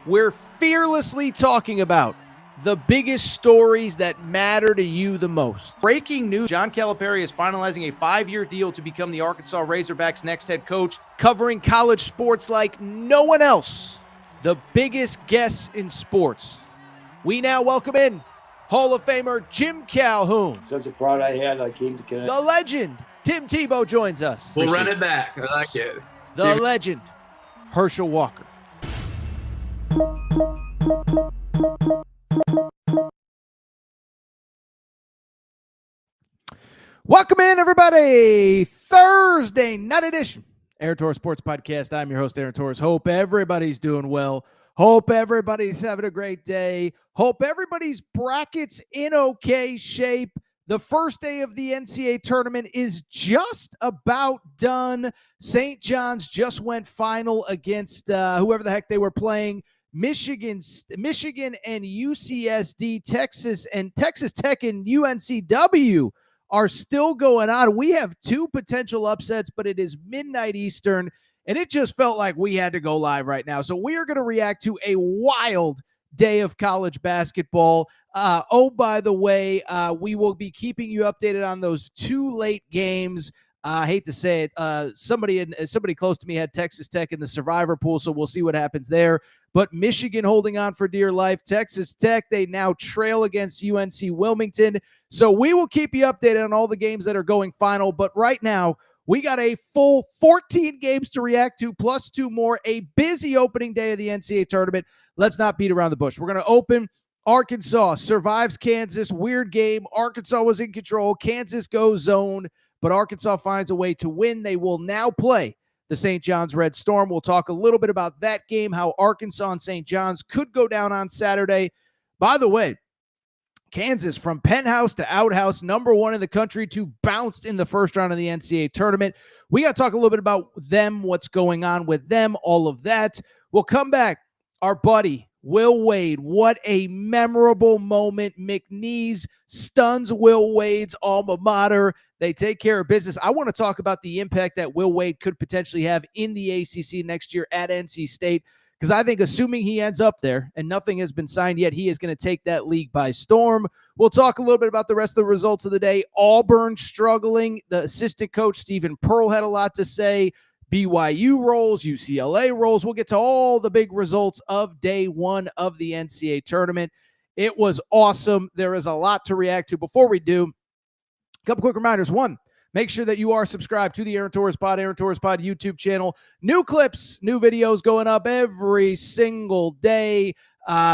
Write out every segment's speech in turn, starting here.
We're fearlessly talking about the biggest stories that matter to you the most. Breaking news, John Calipari is finalizing a 5-year deal to become the Arkansas Razorbacks' next head coach, covering college sports like no one else. The biggest guests in sports. We now welcome in Hall of Famer Jim Calhoun. Such a pride I had, I came to Connecticut. The legend, Tim Tebow, joins us. We'll run it back. I like it. The legend, Herschel Walker. Welcome in, everybody. Thursday night edition, Aaron Torres Sports Podcast. I'm your host, Aaron Torres. Hope everybody's doing well. Hope everybody's having a great day. Hope everybody's brackets in okay shape. The first day of the NCAA tournament is just about done. St. John's just went final against whoever the heck they were playing. Michigan and UCSD, Texas Tech and UNCW are still going on. We have two potential upsets, but it is midnight Eastern, and it just felt like we had to go live right now. So we are going to react to a wild day of college basketball. By the way, we will be keeping you updated on those two late games. I hate to say it. Somebody close to me had Texas Tech in the survivor pool, so we'll see what happens there. But Michigan holding on for dear life. Texas Tech, they now trail against UNC Wilmington. So we will keep you updated on all the games that are going final. But right now, we got a full 14 games to react to, plus two more. A busy opening day of the NCAA tournament. Let's not beat around the bush. We're going to open. Arkansas survives Kansas. Weird game. Arkansas was in control. Kansas goes zone, but Arkansas finds a way to win. They will now play the St. John's Red Storm. We'll talk a little bit about that game, how Arkansas and St. John's could go down on Saturday. By the way, Kansas from penthouse to outhouse, number one in the country, to bounced in the first round of the NCAA tournament. We got to talk a little bit about them, what's going on with them, all of that. We'll come back. Our buddy, Will Wade, what a memorable moment. McNeese stuns Will Wade's alma mater. They take care of business. I want to talk about the impact that Will Wade could potentially have in the ACC next year at NC State, because I think assuming he ends up there and nothing has been signed yet, he is going to take that league by storm. We'll talk a little bit about the rest of the results of the day. Auburn struggling. The assistant coach, Stephen Pearl, had a lot to say. BYU rolls, UCLA rolls. We'll get to all the big results of day one of the NCAA tournament. It was awesome. There is a lot to react to. Before we do, a couple quick reminders. One, make sure that you are subscribed to the Aaron Torres Pod YouTube channel. New clips, new videos going up every single day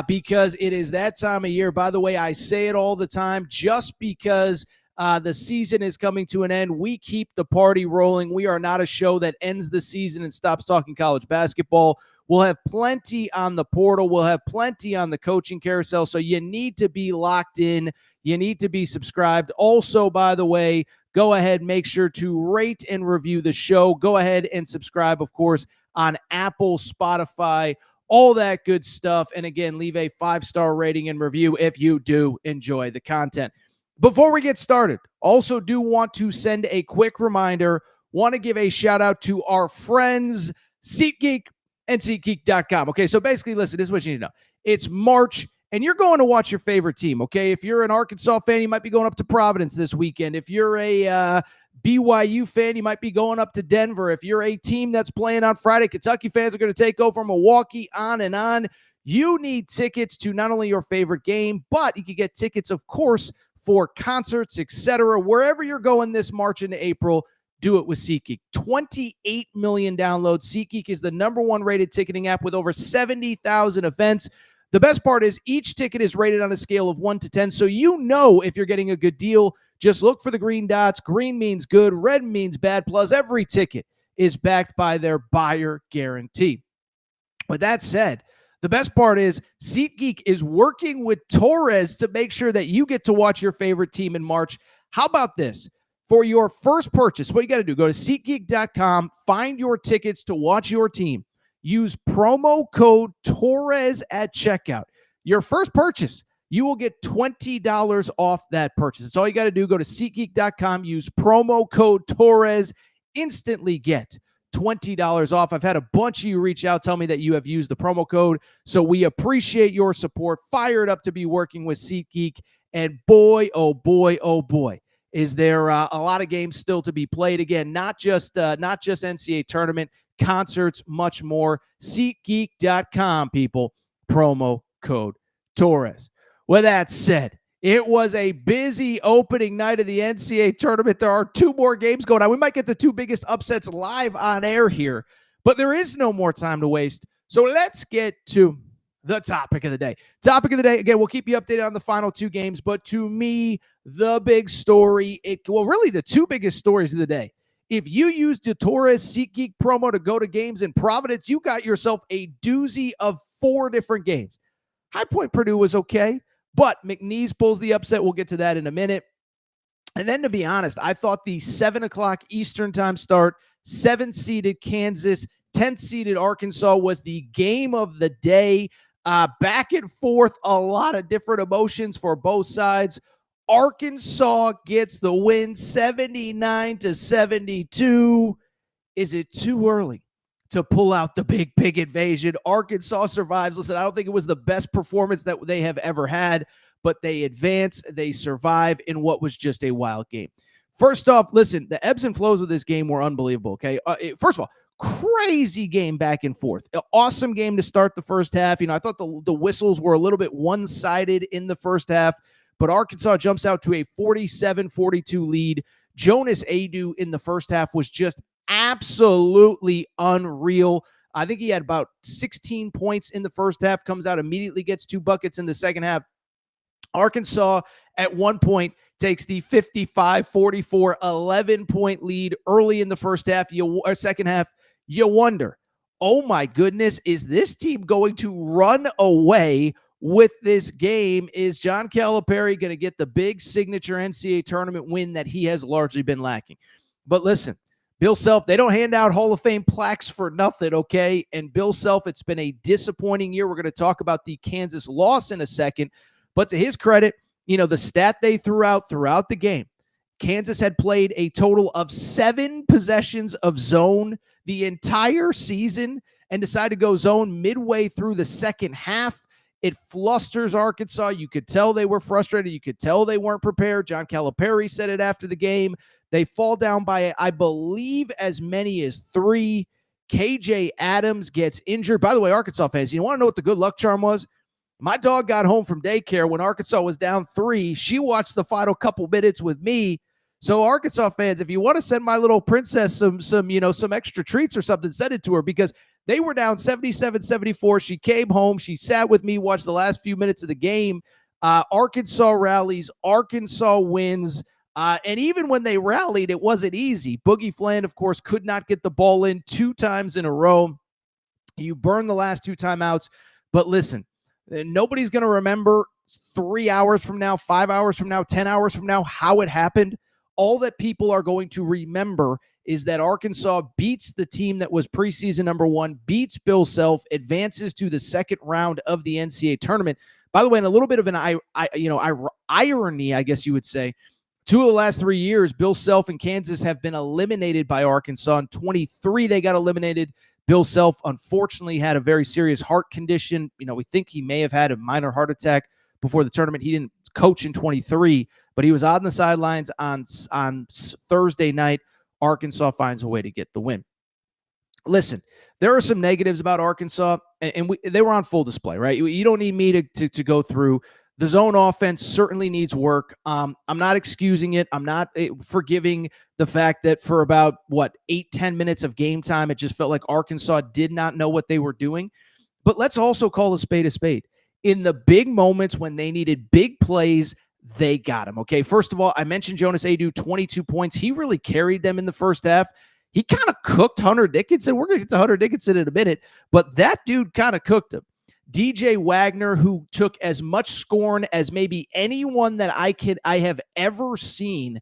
because it is that time of year. By the way, I say it all the time, just because the season is coming to an end, we keep the party rolling. We are not a show that ends the season and stops talking college basketball. We'll have plenty on the portal. We'll have plenty on the coaching carousel. So you need to be locked in. You need to be subscribed. Also, by the way, go ahead, make sure to rate and review the show. Go ahead and subscribe, of course, on Apple, Spotify, all that good stuff. And again, leave a 5-star rating and review if you do enjoy the content. Before we get started, also do want to send a quick reminder. Want to give a shout out to our friends, SeatGeek and SeatGeek.com. Okay, so basically, listen, this is what you need to know. It's March, and you're going to watch your favorite team, okay? If you're an Arkansas fan, you might be going up to Providence this weekend. If you're a BYU fan, you might be going up to Denver. If you're a team that's playing on Friday, Kentucky fans are going to take over Milwaukee, on and on. You need tickets to not only your favorite game, but you can get tickets, of course, for concerts, etc. Wherever you're going this March into April, do it with SeatGeek. 28 million downloads. SeatGeek is the #1 rated ticketing app with over 70,000 events. The best part is each ticket is rated on a scale of 1 to 10, so you know if you're getting a good deal. Just look for the green dots. Green means good, red means bad, plus every ticket is backed by their buyer guarantee. With that said, the best part is SeatGeek is working with Torres to make sure that you get to watch your favorite team in March. How about this? For your first purchase, what you got to do, go to SeatGeek.com, find your tickets to watch your team. Use promo code Torres at checkout. Your first purchase, you will get $20 off that purchase. That's all you got to do. Go to SeatGeek.com, use promo code Torres, instantly get $20 off. I've had a bunch of you reach out, tell me that you have used the promo code. So we appreciate your support. Fired up to be working with SeatGeek. And boy, oh boy, oh boy, is there a lot of games still to be played. Again, not just NCAA tournament, concerts, much more. SeatGeek.com, people. Promo code Torres. With that said, it was a busy opening night of the NCAA tournament. There are 2 more games going on. We might get the 2 biggest upsets live on air here, but there is no more time to waste. So let's get to the topic of the day. Topic of the day, again, we'll keep you updated on the final 2 games, but to me, the big story, really the 2 biggest stories of the day. If you used the Torres SeatGeek promo to go to games in Providence, you got yourself a doozy of 4 different games. High Point Purdue was okay, but McNeese pulls the upset. We'll get to that in a minute. And then, to be honest, I thought the 7 o'clock Eastern time start, 7-seeded Kansas, 10th-seeded Arkansas was the game of the day. Back and forth, a lot of different emotions for both sides. Arkansas gets the win, 79-72. Is it too early to pull out the big invasion? Arkansas survives. Listen, I don't think it was the best performance that they have ever had, but they advance, they survive in what was just a wild game. First off, listen, the ebbs and flows of this game were unbelievable, okay? First of all, crazy game back and forth. Awesome game to start the first half. I thought the whistles were a little bit one-sided in the first half, but Arkansas jumps out to a 47-42 lead. Jonas Adu in the first half was just absolutely unreal. I think he had about 16 points in the first half, comes out immediately, gets 2 buckets in the second half. Arkansas at one point takes the 55-44 11-point lead early in the second half. You wonder, oh my goodness, is this team going to run away with this game? Is John Calipari going to get the big signature NCAA tournament win that he has largely been lacking? But listen, Bill Self, they don't hand out Hall of Fame plaques for nothing, okay? And Bill Self, it's been a disappointing year. We're going to talk about the Kansas loss in a second. But to his credit, the stat they threw out throughout the game, Kansas had played a total of 7 possessions of zone the entire season and decided to go zone midway through the second half. It flusters Arkansas. You could tell they were frustrated. You could tell they weren't prepared. John Calipari said it after the game. They fall down by, I believe, as many as 3. KJ Adams gets injured. By the way, Arkansas fans, you want to know what the good luck charm was? My dog got home from daycare when Arkansas was down 3. She watched the final couple minutes with me. So Arkansas fans, if you want to send my little princess some extra treats or something, send it to her, because they were down 77-74. She came home. She sat with me, watched the last few minutes of the game. Arkansas rallies. Arkansas wins. And even when they rallied, it wasn't easy. Boogie Fland, of course, could not get the ball in 2 times in a row. You burn the last 2 timeouts. But listen, nobody's going to remember 3 hours from now, 5 hours from now, 10 hours from now how it happened. All that people are going to remember is that Arkansas beats the team that was preseason number 1, beats Bill Self, advances to the second round of the NCAA tournament. By the way, in a little bit of an irony, I guess you would say, 2 of the last 3 years, Bill Self and Kansas have been eliminated by Arkansas. In 23, they got eliminated. Bill Self, unfortunately, had a very serious heart condition. We think he may have had a minor heart attack before the tournament. He didn't coach in 23, but he was on the sidelines on Thursday night. Arkansas finds a way to get the win. Listen, there are some negatives about Arkansas, and they were on full display, right? You don't need me to go through. The zone offense certainly needs work. I'm not excusing it. I'm not forgiving the fact that for about, 8-10 minutes of game time, it just felt like Arkansas did not know what they were doing. But let's also call a spade a spade. In the big moments when they needed big plays, they got them, okay? First of all, I mentioned Jonas Adu, 22 points. He really carried them in the first half. He kind of cooked Hunter Dickinson. We're going to get to Hunter Dickinson in a minute, but that dude kind of cooked him. DJ Wagner, who took as much scorn as maybe anyone that I have ever seen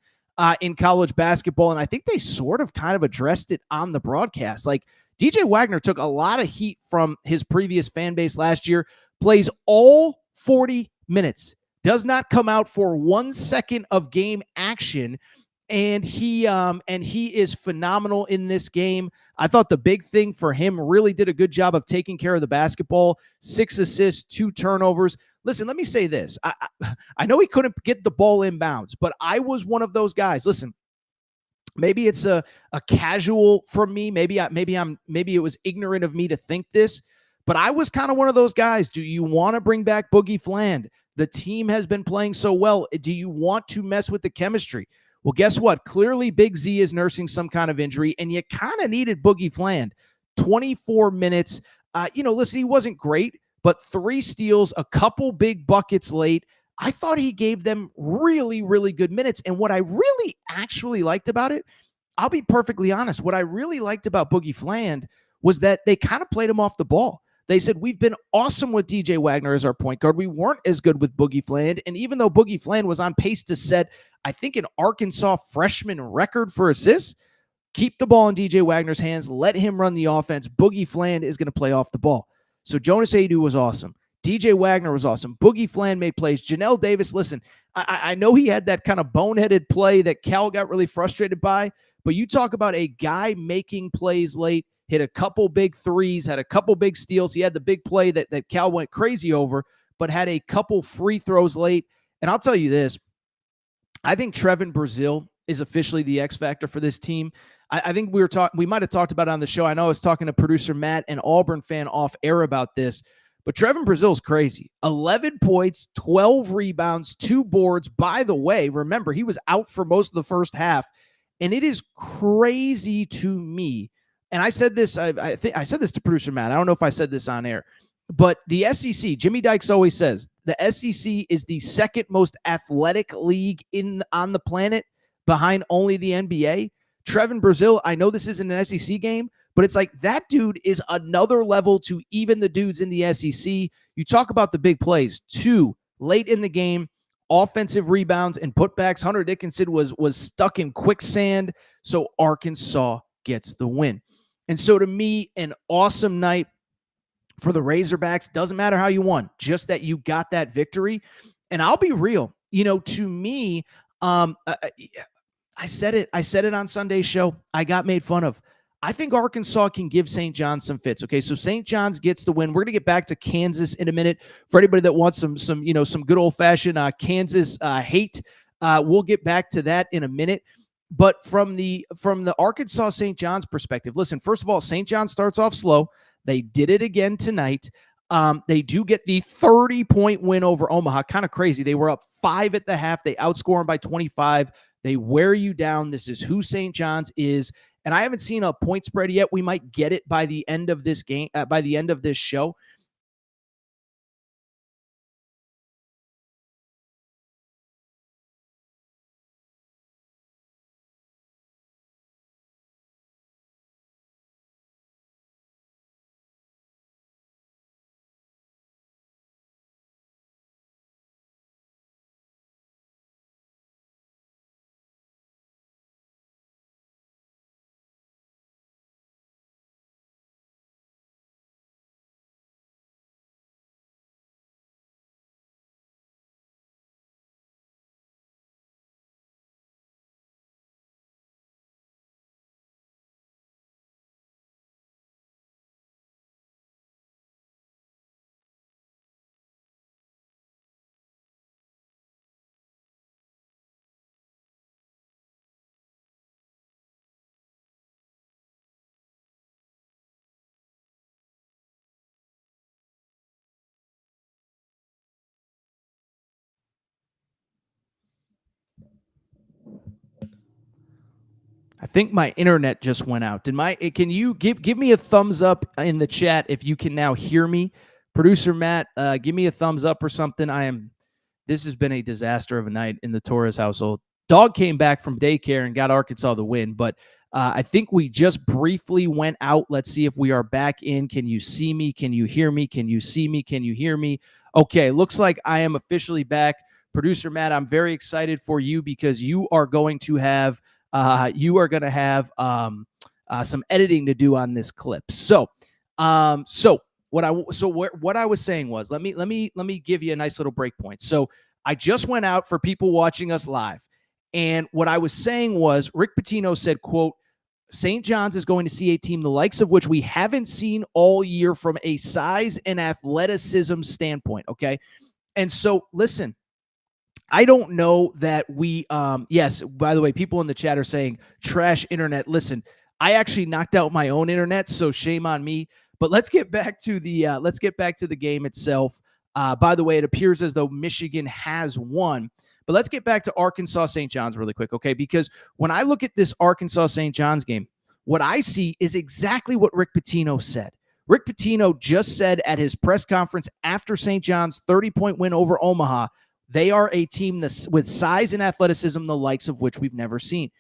in college basketball, and I think they sort of kind of addressed it on the broadcast. Like, DJ Wagner took a lot of heat from his previous fan base last year, plays all 40 minutes, does not come out for 1 second of game action, and he is phenomenal in this game. I thought the big thing for him, really did a good job of taking care of the basketball. 6 assists, 2 turnovers. Listen, let me say this. I know he couldn't get the ball inbounds, but I was one of those guys. Listen, maybe it's a casual from me. Maybe it was ignorant of me to think this, but I was kind of one of those guys. Do you want to bring back Boogie Fland? The team has been playing so well. Do you want to mess with the chemistry? Well, guess what? Clearly, Big Z is nursing some kind of injury, and you kind of needed Boogie Fland. 24 minutes. Listen, he wasn't great, but 3 steals, a couple big buckets late. I thought he gave them really, really good minutes. And what I really actually liked about it, I'll be perfectly honest, what I really liked about Boogie Fland was that they kind of played him off the ball. They said, we've been awesome with DJ Wagner as our point guard. We weren't as good with Boogie Fland. And even though Boogie Fland was on pace to set, I think, an Arkansas freshman record for assists, keep the ball in DJ Wagner's hands, let him run the offense. Boogie Fland is going to play off the ball. So Jonas Aidoo was awesome. DJ Wagner was awesome. Boogie Fland made plays. Janelle Davis, listen, I know he had that kind of boneheaded play that Cal got really frustrated by, but you talk about a guy making plays late, hit a couple big threes, had a couple big steals. He had the big play that Cal went crazy over, but had a couple free throws late. And I'll tell you this, I think Trevin Brazile is officially the X factor for this team. I think we might have talked about it on the show. I know I was talking to producer Matt, an Auburn fan, off air about this, but Trevin Brazile is crazy. 11 points, 12 rebounds, 2 boards. By the way, remember, he was out for most of the first half, and it is crazy to me. And I said this, I think I said this to producer Matt. I don't know if I said this on air, but the SEC, Jimmy Dykes always says, the SEC is the second most athletic league on the planet, behind only the NBA. Trevin Brazile, I know this isn't an SEC game, but it's like that dude is another level to even the dudes in the SEC. You talk about the big plays, 2 late in the game, offensive rebounds and putbacks. Hunter Dickinson was stuck in quicksand, so Arkansas gets the win. And so to me, an awesome night for the Razorbacks. Doesn't matter how you won, just that you got that victory. And I'll be real, to me, I said it on Sunday's show. I got made fun of. I think Arkansas can give St. John's some fits. Okay, so St. John's gets the win. We're gonna get back to Kansas in a minute. For anybody that wants some good old fashioned Kansas hate, we'll get back to that in a minute. But from the Arkansas St. John's perspective, listen. First of all, St. John's starts off slow. They did it again tonight. They do get the 30-point win over Omaha. Kind of crazy. They were up 5 at the half. They outscore them by 25. They wear you down. This is who St. John's is. And I haven't seen a point spread yet. We might get it by the end of this game, by the end of this show. I think my internet just went out. Can you give me a thumbs up in the chat if you can now hear me? Producer Matt, give me a thumbs up or something. This has been a disaster of a night in the Torres household. Dog came back from daycare and got Arkansas the win, but I think we just briefly went out. Let's see if we are back in. Can you see me? Can you hear me? Can you see me? Can you hear me? Okay, looks like I am officially back. Producer Matt, I'm very excited for you because you are going to have some editing to do on this clip. So what I was saying was, let me give you a nice little break point. So I just went out for people watching us live, and what I was saying was, Rick Pitino said, quote, St. John's is going to see a team the likes of which we haven't seen all year from a size and athleticism standpoint, okay? And so, listen, I don't know that we yes, by the way, people in the chat are saying trash internet. Listen, I actually knocked out my own internet, so shame on me. But let's get back to the game itself. By the way, it appears as though Michigan has won. But let's get back to Arkansas St. John's really quick, okay? Because when I look at this Arkansas St. John's game, what I see is exactly what Rick Pitino said. Rick Pitino just said at his press conference after St. John's 30-point win over Omaha, they are a team with size and athleticism, the likes of which we've never seen.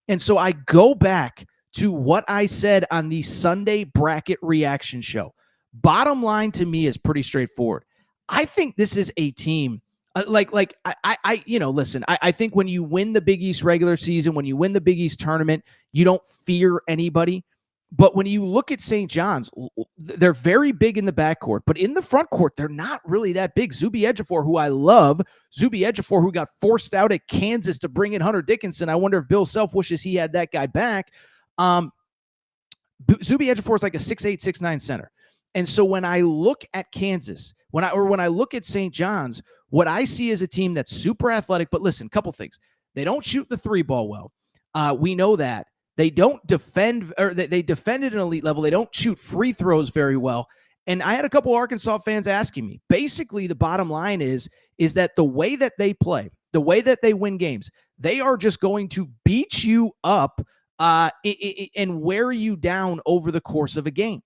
And so I go back to what I said on the Sunday bracket reaction show. Bottom line to me is pretty straightforward. I think this is a team listen, I think when you win the Big East regular season, when you win the Big East tournament, you don't fear anybody. But when you look at St. John's, they're very big in the backcourt, but in the front court, they're not really that big. Zuby Ejiofor, who I love, Zuby Ejiofor, who got forced out at Kansas to bring in Hunter Dickinson. I wonder if Bill Self wishes he had that guy back. Zuby Ejiofor is like a 6'8", 6'9" center. And so when I look at Kansas, when I look at St. John's, what I see is a team that's super athletic. But listen, couple things. They don't shoot the three ball well. We know that. They don't defend, or they defend at an elite level. They don't shoot free throws very well. And I had a couple Arkansas fans asking me, basically the bottom line is that the way that they play, the way that they win games, they are just going to beat you up and wear you down over the course of a game.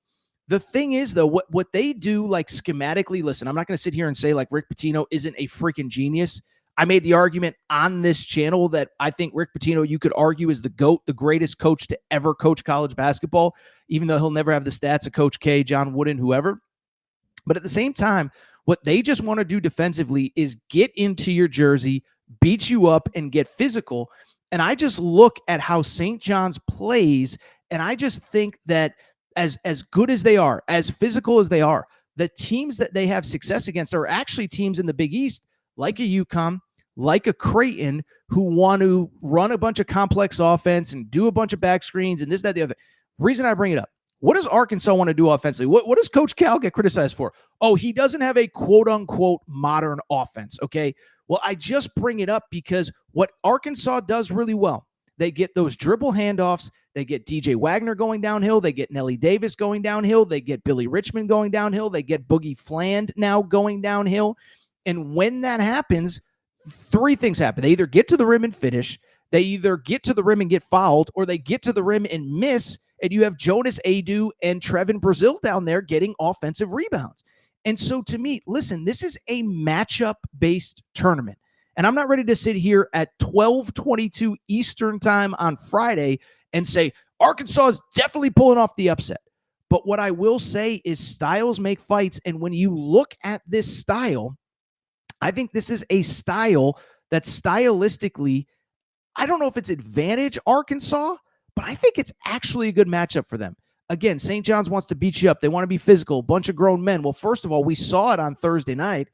The thing is, though, what they do, like schematically, listen, I'm not going to sit here and say like Rick Pitino isn't a freaking genius. I made the argument on this channel that I think Rick Pitino, you could argue, is the GOAT, the greatest coach to ever coach college basketball, even though he'll never have the stats of Coach K, John Wooden, whoever. But at the same time, what they just want to do defensively is get into your jersey, beat you up, and get physical. And I just look at how St. John's plays, and I just think that as good as they are, as physical as they are, the teams that they have success against are actually teams in the Big East, like a UConn, like a Creighton, who want to run a bunch of complex offense and do a bunch of back screens and this, that, the other. Reason I bring it up, what does Arkansas want to do offensively? What does Coach Cal get criticized for? Oh, he doesn't have a quote-unquote modern offense, okay? Well, I just bring it up because what Arkansas does really well, they get those dribble handoffs. They get DJ Wagner going downhill. They get Nelly Davis going downhill. They get Billy Richmond going downhill. They get Boogie Fland now going downhill. And when that happens, three things happen. They either get to the rim and finish, they either get to the rim and get fouled, or they get to the rim and miss, and you have Jonas Adu and Trevin Brazil down there getting offensive rebounds. And so to me, listen, this is a matchup-based tournament. And I'm not ready to sit here at 12:22 Eastern time on Friday and say, Arkansas is definitely pulling off the upset. But what I will say is styles make fights. And when you look at this style, I think this is a style that stylistically, I don't know if it's advantage Arkansas, but I think it's actually a good matchup for them. Again, St. John's wants to beat you up. They want to be physical, a bunch of grown men. Well, first of all, we saw it on Thursday night.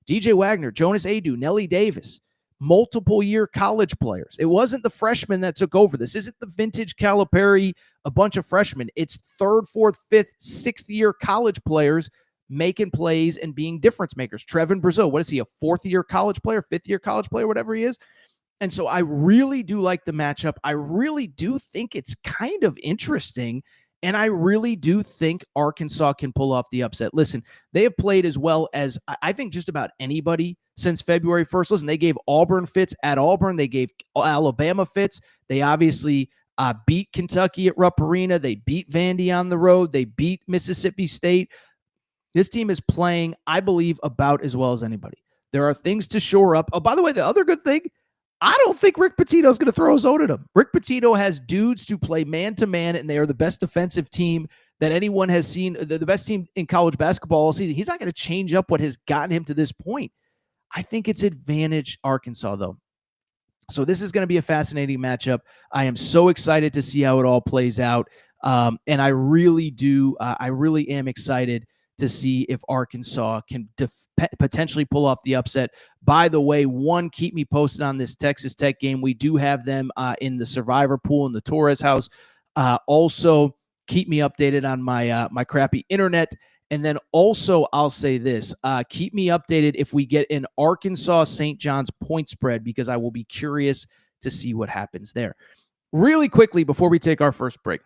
DJ Wagner, Jonas Adu, Nelly Davis, multiple year college players. It wasn't the freshmen that took over. This isn't the vintage Calipari, a bunch of freshmen. It's third, fourth, fifth, sixth year college players making plays and being difference makers. Trevin Brazil, what is he, a fourth year college player, fifth year college player, whatever he is? And so I really do like the matchup. I really do think it's kind of interesting. And I really do think Arkansas can pull off the upset. Listen, they have played as well as I think just about anybody since February 1st. Listen, they gave Auburn fits at Auburn. They gave Alabama fits. They obviously beat Kentucky at Rupp Arena. They beat Vandy on the road. They beat Mississippi State. This team is playing, I believe, about as well as anybody. There are things to shore up. Oh, by the way, the other good thing, I don't think Rick Pitino is going to throw his own at him. Rick Pitino has dudes to play man-to-man, and they are the best defensive team that anyone has seen, the best team in college basketball all season. He's not going to change up what has gotten him to this point. I think it's advantage Arkansas, though. So this is going to be a fascinating matchup. I am so excited to see how it all plays out, and I really am excited to see if Arkansas can potentially pull off the upset. By the way, keep me posted on this Texas Tech game. We do have them in the survivor pool in the Torres house. Also, keep me updated on my crappy internet. And then also, I'll say this, keep me updated if we get an Arkansas St. John's point spread, because I will be curious to see what happens there. Really quickly, before we take our first break,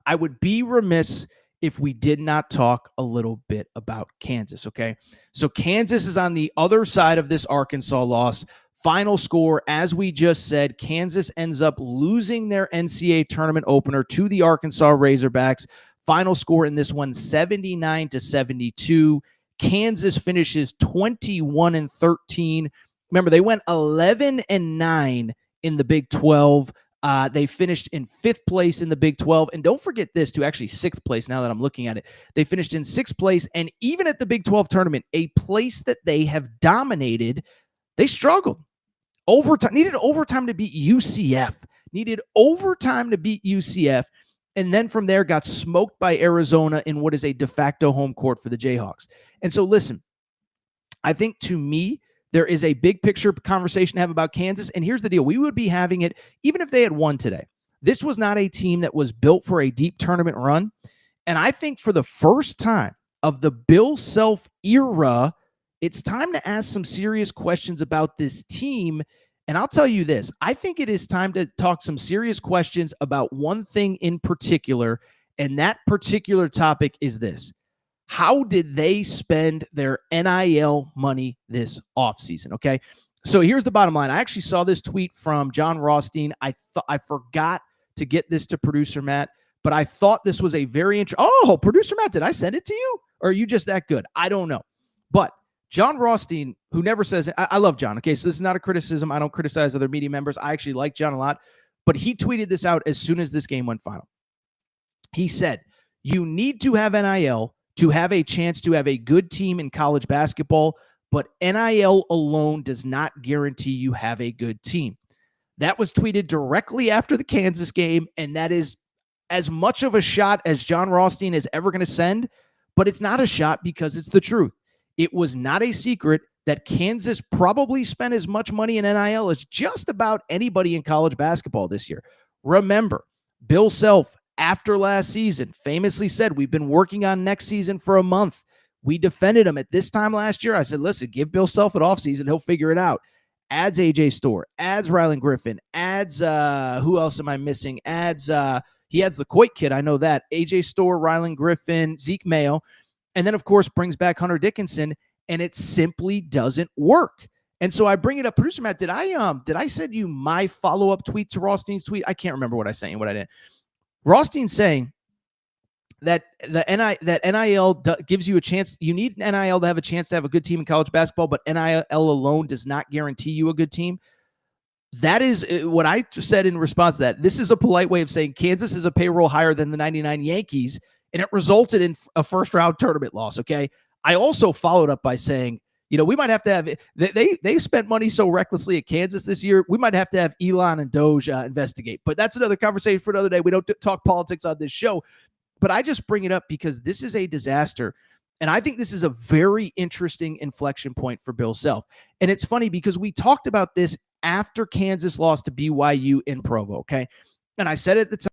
I would be remiss if we did not talk a little bit about Kansas, okay? So Kansas is on the other side of this Arkansas loss. Final score, as we just said, Kansas ends up losing their NCAA tournament opener to the Arkansas Razorbacks. Final score in this one, 79-72. Kansas finishes 21-13. Remember, they went 11-9 in the Big 12. They finished in 5th place in the Big 12. And don't forget this, too, actually 6th place now that I'm looking at it. They finished in 6th place. And even at the Big 12 tournament, a place that they have dominated, they struggled. Needed overtime to beat UCF. And then from there got smoked by Arizona in what is a de facto home court for the Jayhawks. And so listen, I think to me, there is a big picture conversation to have about Kansas. And here's the deal. We would be having it even if they had won today. This was not a team that was built for a deep tournament run. And I think for the first time of the Bill Self era, it's time to ask some serious questions about this team. And I'll tell you this, I think it is time to talk some serious questions about one thing in particular. And that particular topic is this. How did they spend their NIL money this offseason? Okay. So here's the bottom line. I actually saw this tweet from John Rothstein. I forgot to get this to producer Matt, but I thought this was a very interesting. Oh, producer Matt, did I send it to you? Or are you just that good? I don't know. But John Rothstein, who never says, I love John. Okay. So this is not a criticism. I don't criticize other media members. I actually like John a lot, but he tweeted this out as soon as this game went final. He said, you need to have NIL to have a chance to have a good team in college basketball, but NIL alone does not guarantee you have a good team. That was tweeted directly after the Kansas game, and that is as much of a shot as John Rothstein is ever going to send, but it's not a shot because it's the truth. It was not a secret that Kansas probably spent as much money in NIL as just about anybody in college basketball this year. Remember, Bill Self, after last season, famously said, we've been working on next season for a month. We defended him at this time last year. I said, listen, give Bill Self an offseason. He'll figure it out. Adds AJ Storr, adds Rylan Griffin, adds, who else am I missing? He adds the Coit kid. I know that. AJ Storr, Rylan Griffin, Zeke Mayo. And then, of course, brings back Hunter Dickinson, and it simply doesn't work. And so I bring it up. Producer Matt, did I send you my follow-up tweet to Rothstein's tweet? I can't remember what I sent you, what I didn't. Rothstein's saying that NIL gives you a chance. You need NIL to have a chance to have a good team in college basketball, but NIL alone does not guarantee you a good team. That is what I said in response to that. This is a polite way of saying Kansas is a payroll higher than the 99 Yankees, and it resulted in a first-round tournament loss, okay? I also followed up by saying, we might have to have they spent money so recklessly at Kansas this year. We might have to have Elon and Doge investigate, but that's another conversation for another day. We don't talk politics on this show, but I just bring it up because this is a disaster. And I think this is a very interesting inflection point for Bill Self. And it's funny because we talked about this after Kansas lost to BYU in Provo. Okay. And I said at the time,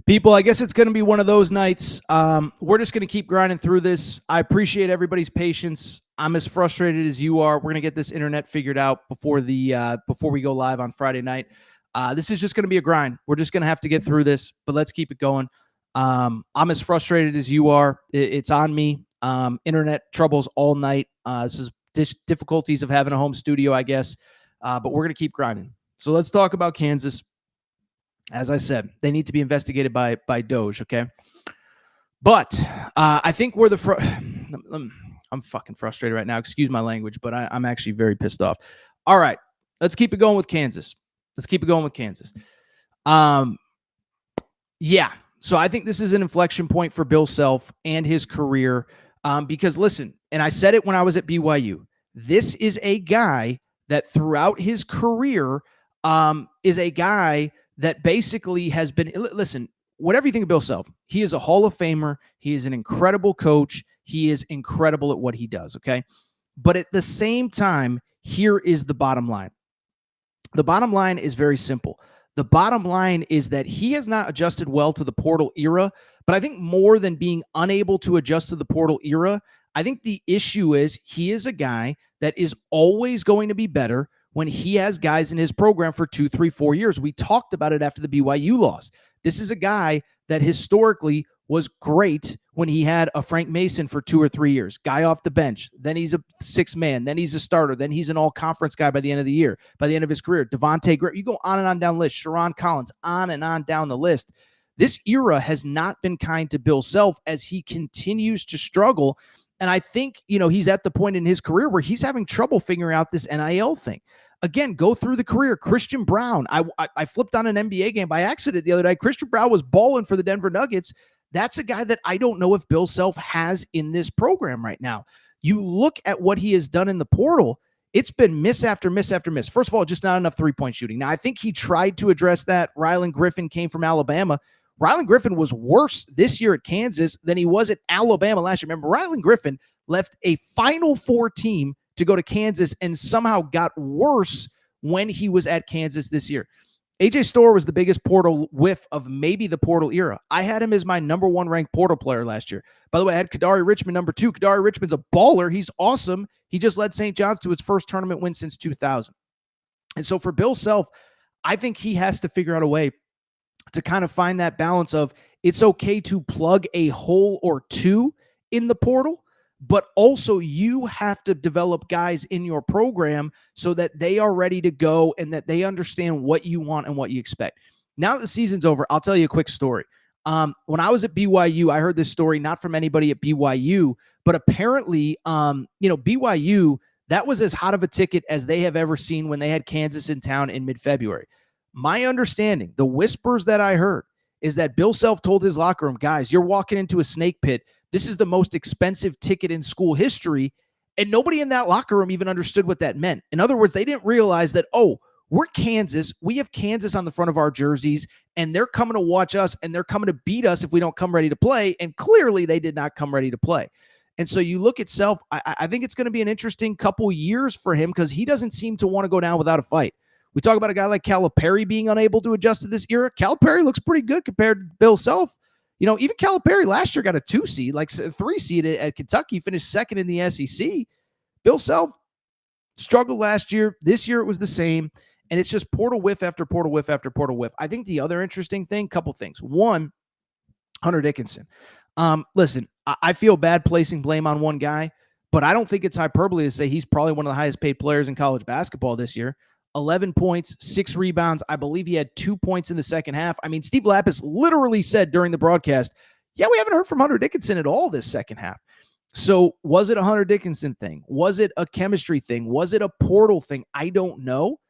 people, I guess it's going to be one of those nights. We're just going to keep grinding through this. I appreciate everybody's patience. I'm as frustrated as you are. We're going to get this internet figured out before we go live on Friday night. This is just going to be a grind. We're just going to have to get through this, but let's keep it going. I'm as frustrated as you are. It's on me. Internet troubles all night. This is difficulties of having a home studio, I guess. But we're going to keep grinding. So let's talk about Kansas. As I said, they need to be investigated by Doge, okay? But I think we're I'm fucking frustrated right now. Excuse my language, but I'm actually very pissed off. All right, let's keep it going with Kansas. Yeah, so I think this is an inflection point for Bill Self and his career because, listen, and I said it when I was at BYU, this is a guy that throughout his career is a guy that basically has been, listen, whatever you think of Bill Self, he is a Hall of Famer. He is an incredible coach. He is incredible at what he does, okay? But at the same time, here is the bottom line. The bottom line is very simple. The bottom line is that he has not adjusted well to the portal era, but I think more than being unable to adjust to the portal era, I think the issue is he is a guy that is always going to be better when he has guys in his program for 2, 3, 4 years. We talked about it after the BYU loss. This is a guy that historically was great when he had a Frank Mason for 2 or 3 years, guy off the bench. Then he's a sixth man. Then he's a starter. Then he's an all-conference guy by the end of the year, by the end of his career. Devontae Graham, you go on and on down the list. Sharon Collins, on and on down the list. This era has not been kind to Bill Self as he continues to struggle. And I think, he's at the point in his career where he's having trouble figuring out this NIL thing. Again, go through the career. Christian Braun, I flipped on an NBA game by accident the other day. Christian Braun was balling for the Denver Nuggets. That's a guy that I don't know if Bill Self has in this program right now. You look at what he has done in the portal, it's been miss after miss after miss. First of all, just not enough three-point shooting. Now, I think he tried to address that. Rylan Griffin came from Alabama. Rylan Griffin was worse this year at Kansas than he was at Alabama last year. Remember, Rylan Griffin left a Final Four team to go to Kansas and somehow got worse when he was at Kansas this year. AJ Storr was the biggest portal whiff of maybe the portal era. I had him as my number 1 ranked portal player last year. By the way, I had Kadari Richmond number 2. Kadari Richmond's a baller. He's awesome. He just led St. John's to its first tournament win since 2000. And so for Bill Self, I think he has to figure out a way to kind of find that balance of it's okay to plug a hole or two in the portal, but also you have to develop guys in your program so that they are ready to go and that they understand what you want and what you expect. Now that the season's over, I'll tell you a quick story. When I was at BYU, I heard this story not from anybody at BYU, but apparently, BYU, that was as hot of a ticket as they have ever seen when they had Kansas in town in mid-February. My understanding, the whispers that I heard, is that Bill Self told his locker room, guys, you're walking into a snake pit. This is the most expensive ticket in school history. And nobody in that locker room even understood what that meant. In other words, they didn't realize that, we're Kansas. We have Kansas on the front of our jerseys, and they're coming to watch us, and they're coming to beat us if we don't come ready to play. And clearly they did not come ready to play. And so you look at Self, I think it's going to be an interesting couple years for him because he doesn't seem to want to go down without a fight. We talk about a guy like Calipari being unable to adjust to this era. Calipari looks pretty good compared to Bill Self. Even Calipari last year got a 2 seed, like a 3 seed at Kentucky, finished second in the SEC. Bill Self struggled last year. This year it was the same. And it's just portal whiff after portal whiff after portal whiff. I think the other interesting thing, couple things. One, Hunter Dickinson. Listen, I feel bad placing blame on one guy, but I don't think it's hyperbole to say he's probably one of the highest paid players in college basketball this year. 11 points, 6 rebounds. I believe he had 2 points in the second half. I mean, Steve Lapis literally said during the broadcast, we haven't heard from Hunter Dickinson at all this second half. So was it a Hunter Dickinson thing? Was it a chemistry thing? Was it a portal thing? I don't know.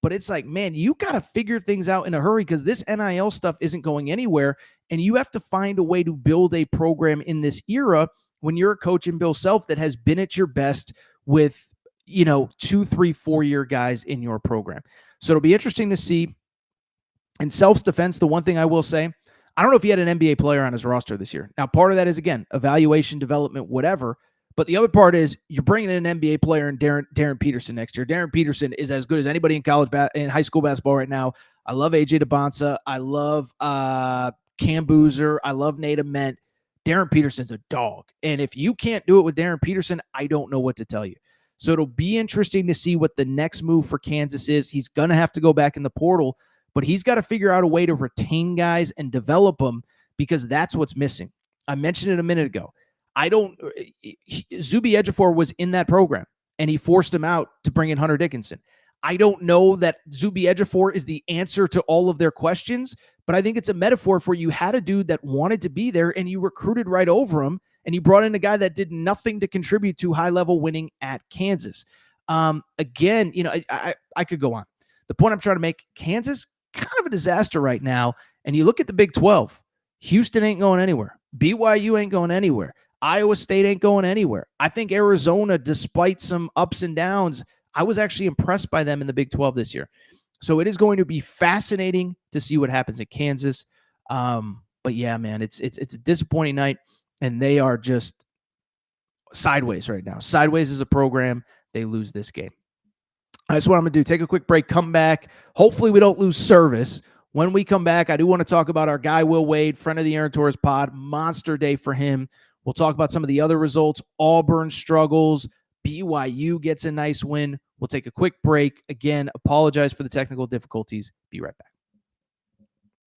But it's like, man, you got to figure things out in a hurry because this NIL stuff isn't going anywhere. And you have to find a way to build a program in this era when you're a coach in Bill Self that has been at your best with 2, 3, 4 year guys in your program. So it'll be interesting to see. In Self's defense, the one thing I will say, I don't know if he had an NBA player on his roster this year. Now, part of that is, again, evaluation, development, whatever. But the other part is you're bringing in an NBA player in Darren Peterson next year. Darren Peterson is as good as anybody in in high school basketball right now. I love AJ DeBonsa. I love Cam Boozer. I love Nate Ament. Darren Peterson's a dog. And if you can't do it with Darren Peterson, I don't know what to tell you. So it'll be interesting to see what the next move for Kansas is. He's going to have to go back in the portal, but he's got to figure out a way to retain guys and develop them because that's what's missing. I mentioned it a minute ago. Zuby Ejiofor was in that program, and he forced him out to bring in Hunter Dickinson. I don't know that Zuby Ejiofor is the answer to all of their questions, but I think it's a metaphor for you had a dude that wanted to be there, and you recruited right over him, and you brought in a guy that did nothing to contribute to high-level winning at Kansas. Again, I could go on. The point I'm trying to make, Kansas, kind of a disaster right now, and you look at the Big 12, Houston ain't going anywhere. BYU ain't going anywhere. Iowa State ain't going anywhere. I think Arizona, despite some ups and downs, I was actually impressed by them in the Big 12 this year. So it is going to be fascinating to see what happens at Kansas. But yeah, man, it's a disappointing night, and they are just sideways right now. Sideways as a program. They lose this game. That's what I'm going to do. Take a quick break, come back. Hopefully we don't lose service. When we come back, I do want to talk about our guy, Will Wade, friend of the Aaron Torres pod. Monster day for him. We'll talk about some of the other results. Auburn struggles. BYU gets a nice win. We'll take a quick break. Again, apologize for the technical difficulties. Be right back.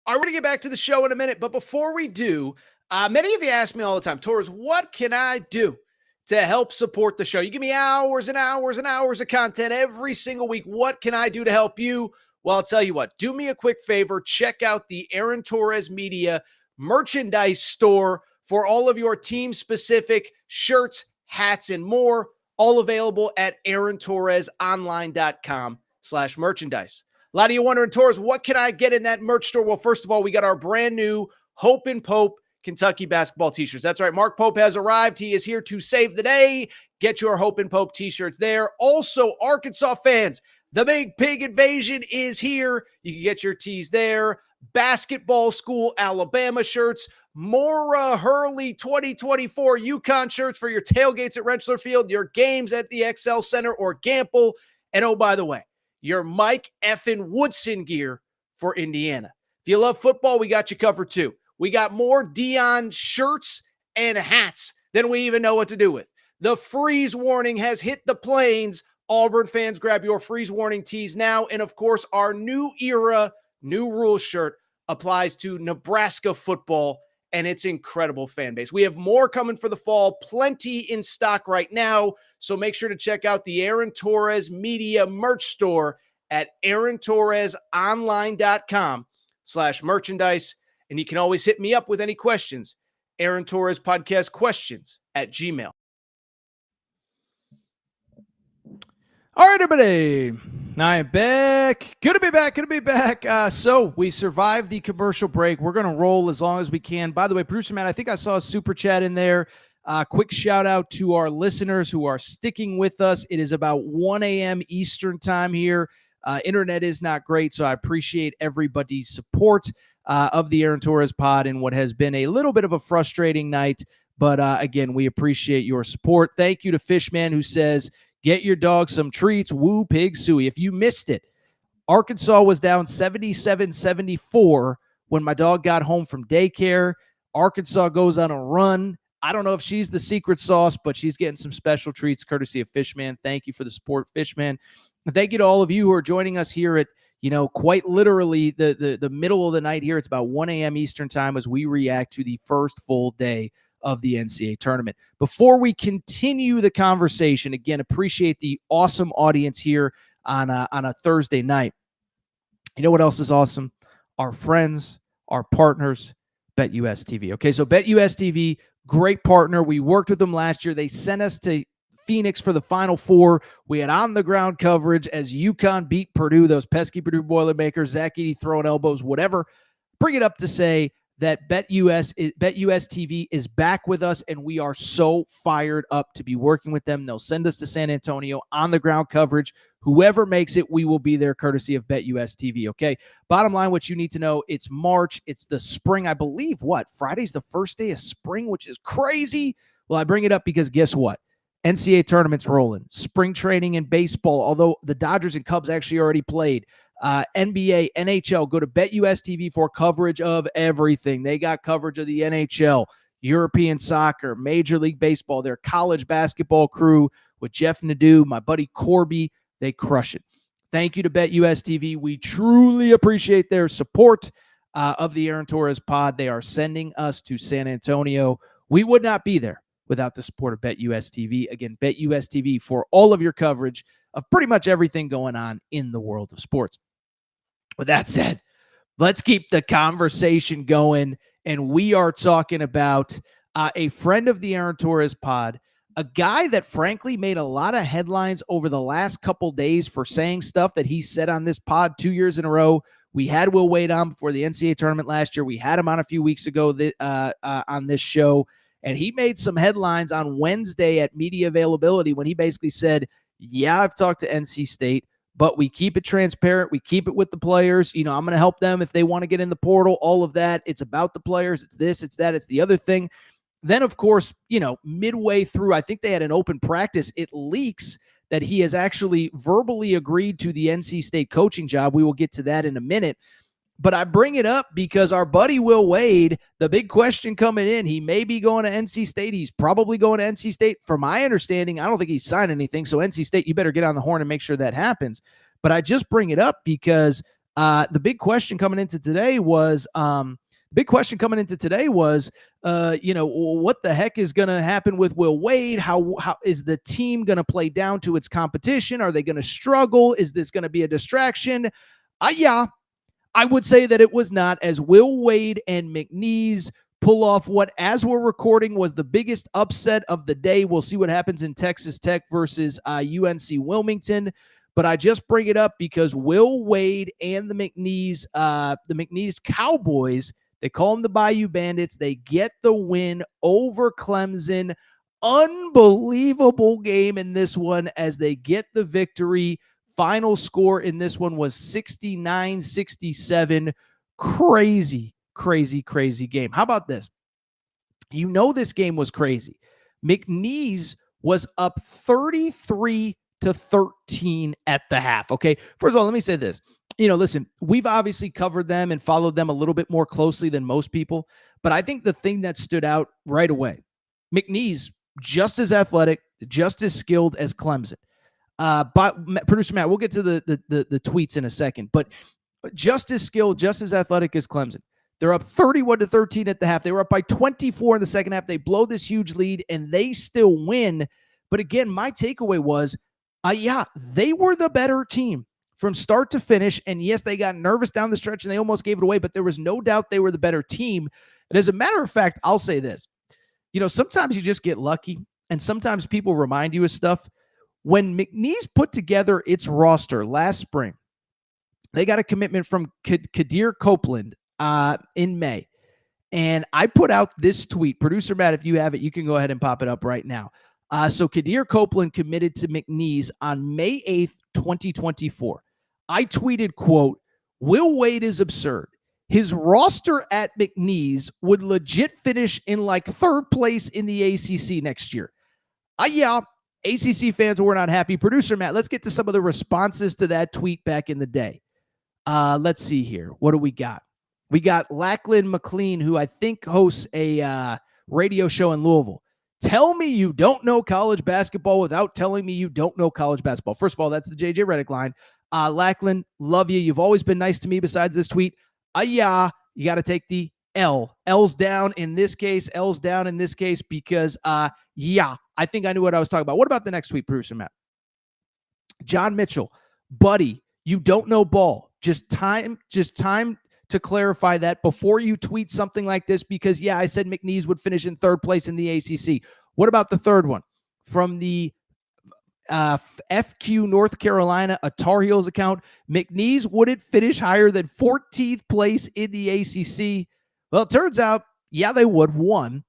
All right, we're going to get back to the show in a minute. But before we do, many of you ask me all the time, Torres, what can I do to help support the show? You give me hours and hours and hours of content every single week. What can I do to help you? Well, I'll tell you what. Do me a quick favor. Check out the Aaron Torres Media merchandise store for all of your team-specific shirts, hats, and more. All available at aarontorresonline.com/merchandise. A lot of you wondering, Torres, what can I get in that merch store? Well, first of all, we got our brand new Hope and Pope Kentucky basketball t-shirts. That's right. Mark Pope has arrived. He is here to save the day. Get your Hope and Pope t-shirts there. Also, Arkansas fans, the Big Pig Invasion is here. You can get your tees there. Basketball School Alabama shirts. Mora Hurley 2024 UConn shirts for your tailgates at Rentschler Field, your games at the XL Center or Gamble. And oh, by the way, your Mike effing Woodson gear for Indiana. If you love football, we got you covered too. We got more Dion shirts and hats than we even know what to do with. The freeze warning has hit the plains. Auburn fans, grab your freeze warning tees now. And of course, our new era, new rules shirt applies to Nebraska football and its incredible fan base. We have more coming for the fall, plenty in stock right now. So make sure to check out the Aaron Torres Media merch store at aarontorresonline.com/merchandise. And you can always hit me up with any questions. Aaron Torres Podcast Questions @gmail.com. All right, everybody. I am back. Good to be back. So we survived the commercial break. We're going to roll as long as we can. By the way, producer Matt, I think I saw a super chat in there. Quick shout out to our listeners who are sticking with us. It is about 1 a.m. Eastern time here. Internet is not great, so I appreciate everybody's support of the Aaron Torres pod in what has been a little bit of a frustrating night. But again, we appreciate your support. Thank you to Fishman who says, get your dog some treats. Woo pig suey. If you missed it, Arkansas was down 77-74 when my dog got home from daycare. Arkansas goes on a run. I don't know if she's the secret sauce, but she's getting some special treats courtesy of Fishman. Thank you for the support, Fishman. And thank you to all of you who are joining us here at, quite literally the middle of the night here. It's about 1 a.m. Eastern time as we react to the first full day of the NCAA tournament. Before we continue the conversation, again, appreciate the awesome audience here on a Thursday night. You know what else is awesome? Our friends, our partners, BetUS TV. Okay, so BetUS TV, great partner. We worked with them last year. They sent us to Phoenix for the Final Four. We had on-the-ground coverage as UConn beat Purdue, those pesky Purdue Boilermakers, Zach Edey throwing elbows, whatever. Bring it up to say that BetUS TV is back with us, and we are so fired up to be working with them. They'll send us to San Antonio on the ground coverage. Whoever makes it, we will be there courtesy of BetUS TV, okay? Bottom line, what you need to know, it's March. It's the spring, I believe, Friday's the first day of spring, which is crazy. Well, I bring it up because guess what? NCAA tournament's rolling. Spring training in baseball, although the Dodgers and Cubs actually already played. NBA, NHL, go to BetUS TV for coverage of everything. They got coverage of the NHL, European soccer, Major League Baseball, their college basketball crew with Jeff Nadeau, my buddy Corby, they crush it. Thank you to BetUS TV. We truly appreciate their support of the Aaron Torres pod. They are sending us to San Antonio. We would not be there without the support of BetUS TV. Again, BetUS TV for all of your coverage of pretty much everything going on in the world of sports. With that said, let's keep the conversation going. And we are talking about a friend of the Aaron Torres pod, a guy that frankly made a lot of headlines over the last couple days for saying stuff that he said on this pod 2 years in a row. We had Will Wade on before the NCAA tournament last year. We had him on a few weeks ago on this show, and he made some headlines on Wednesday at media availability when he basically said, yeah, I've talked to NC State, but we keep it transparent. We keep it with the players. I'm going to help them if they want to get in the portal, all of that. It's about the players. It's this, it's that, it's the other thing. Then, of course, midway through, I think they had an open practice. It leaks that he has actually verbally agreed to the NC State coaching job. We will get to that in a minute. But I bring it up because our buddy Will Wade, the big question coming in, he may be going to NC State. He's probably going to NC State. From my understanding, I don't think he's signed anything. So NC State, you better get on the horn and make sure that happens. But I just bring it up because the big question coming into today was what the heck is going to happen with Will Wade? How is the team going to play down to its competition? Are they going to struggle? Is this going to be a distraction? I would say that it was not, as Will Wade and McNeese pull off what, as we're recording, was the biggest upset of the day. We'll see what happens in Texas Tech versus UNC Wilmington. But I just bring it up because Will Wade and the McNeese Cowboys, they call them the Bayou Bandits. They get the win over Clemson. Unbelievable game in this one as they get the victory. Final score in this one was 69-67. Crazy, crazy, crazy game. How about this? This game was crazy. McNeese was up 33-13 at the half. Okay. First of all, let me say this. Listen, we've obviously covered them and followed them a little bit more closely than most people, but I think the thing that stood out right away, McNeese, just as athletic, just as skilled as Clemson. But producer Matt, we'll get to the tweets in a second, but just as skilled, just as athletic as Clemson. They're up 31-13 at the half. They were up by 24 in the second half. They blow this huge lead and they still win. But again, my takeaway was, they were the better team from start to finish. And yes, they got nervous down the stretch and they almost gave it away, but there was no doubt they were the better team. And as a matter of fact, I'll say this, sometimes you just get lucky and sometimes people remind you of stuff. When McNeese put together its roster last spring, they got a commitment from Kadir Copeland in May. And I put out this tweet. Producer Matt, if you have it, you can go ahead and pop it up right now. So Kadir Copeland committed to McNeese on May 8th, 2024. I tweeted, quote, Will Wade is absurd. His roster at McNeese would legit finish in like third place in the ACC next year. ACC fans were not happy. Producer Matt, let's get to some of the responses to that tweet back in the day. Let's see here. What do we got? We got Lachlan McLean, who I think hosts a radio show in Louisville. Tell me you don't know college basketball without telling me you don't know college basketball. First of all, that's the JJ Redick line. Lachlan, love you. You've always been nice to me besides this tweet. You got to take the L. L's down in this case. L's down in this case because, I think I knew what I was talking about. What about the next tweet, producer Matt? John Mitchell, buddy, you don't know ball. Just time to clarify that before you tweet something like this because, I said McNeese would finish in third place in the ACC. What about the third one? From the FQ North Carolina, a Tar Heels account, McNeese wouldn't finish higher than 14th place in the ACC. Well, it turns out, they would. 1.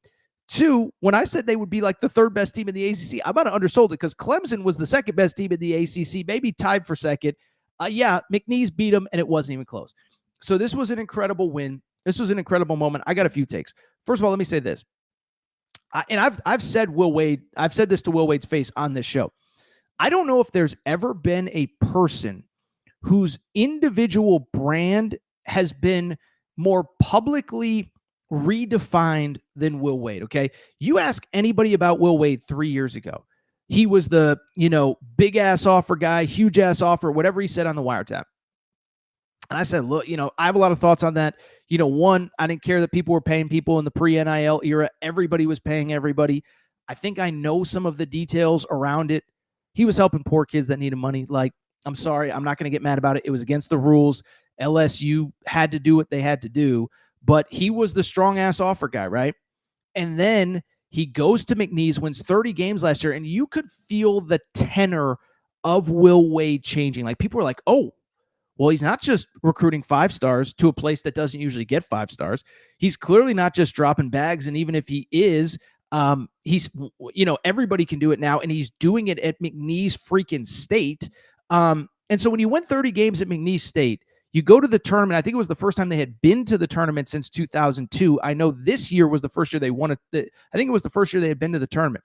2, when I said they would be like the third best team in the ACC, I might have undersold it because Clemson was the second best team in the ACC, maybe tied for second. McNeese beat them, and it wasn't even close. So this was an incredible win. This was an incredible moment. I got a few takes. First of all, let me say this. I've said this to Will Wade's face on this show. I don't know if there's ever been a person whose individual brand has been more publicly redefined than Will Wade, okay? You ask anybody about Will Wade 3 years ago. He was the, big ass offer guy, huge ass offer, whatever he said on the wiretap. And I said, look, I have a lot of thoughts on that. One, I didn't care that people were paying people in the pre-NIL era. Everybody was paying everybody. I think I know some of the details around it. He was helping poor kids that needed money. Like, I'm sorry, I'm not going to get mad about it. It was against the rules. LSU had to do what they had to do, but he was the strong-ass offer guy, right? And then he goes to McNeese, wins 30 games last year, and you could feel the tenor of Will Wade changing. Like, people were like, oh, well, he's not just recruiting 5 stars to a place that doesn't usually get 5 stars. He's clearly not just dropping bags. And even if he is, he's, everybody can do it now. And he's doing it at McNeese freaking State. And so when you win 30 games at McNeese State, you go to the tournament. I think it was the first time they had been to the tournament since 2002. I know this year was the first year they won it. I think it was the first year they had been to the tournament.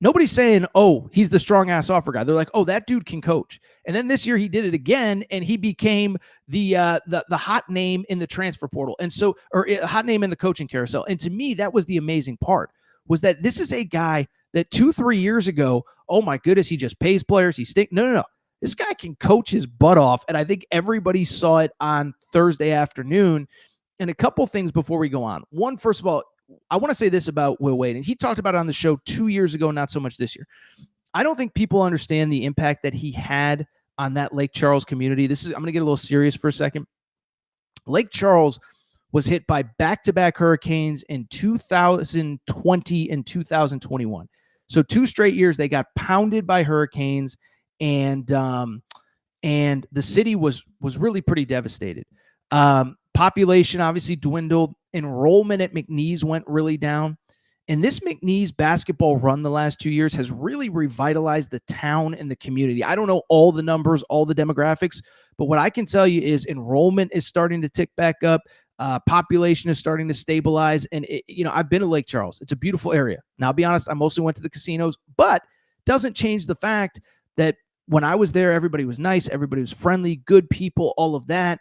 Nobody's saying, oh, he's the strong-ass offer guy. They're like, oh, that dude can coach. And then this year he did it again, and he became the hot name in the transfer portal. And so, or a hot name in the coaching carousel. And to me, that was the amazing part, was that this is a guy that 2-3 years ago, oh my goodness, he just pays players. No. This guy can coach his butt off. And I think everybody saw it on Thursday afternoon. And a couple things before we go on. One, first of all, I want to say this about Will Wade, and he talked about it on the show 2 years ago, not so much this year. I don't think people understand the impact that he had on that Lake Charles community. I'm going to get a little serious for a second. Lake Charles was hit by back-to-back hurricanes in 2020 and 2021. So 2 straight years they got pounded by hurricanes, and the city was really pretty devastated. Population obviously dwindled. Enrollment at McNeese went really down. And this McNeese basketball run the last 2 years has really revitalized the town and the community. I don't know all the numbers, all the demographics, but what I can tell you is enrollment is starting to tick back up. Population is starting to stabilize. And, I've been to Lake Charles. It's a beautiful area. Now, I'll be honest, I mostly went to the casinos, but doesn't change the fact that when I was there, everybody was nice. Everybody was friendly, good people, all of that.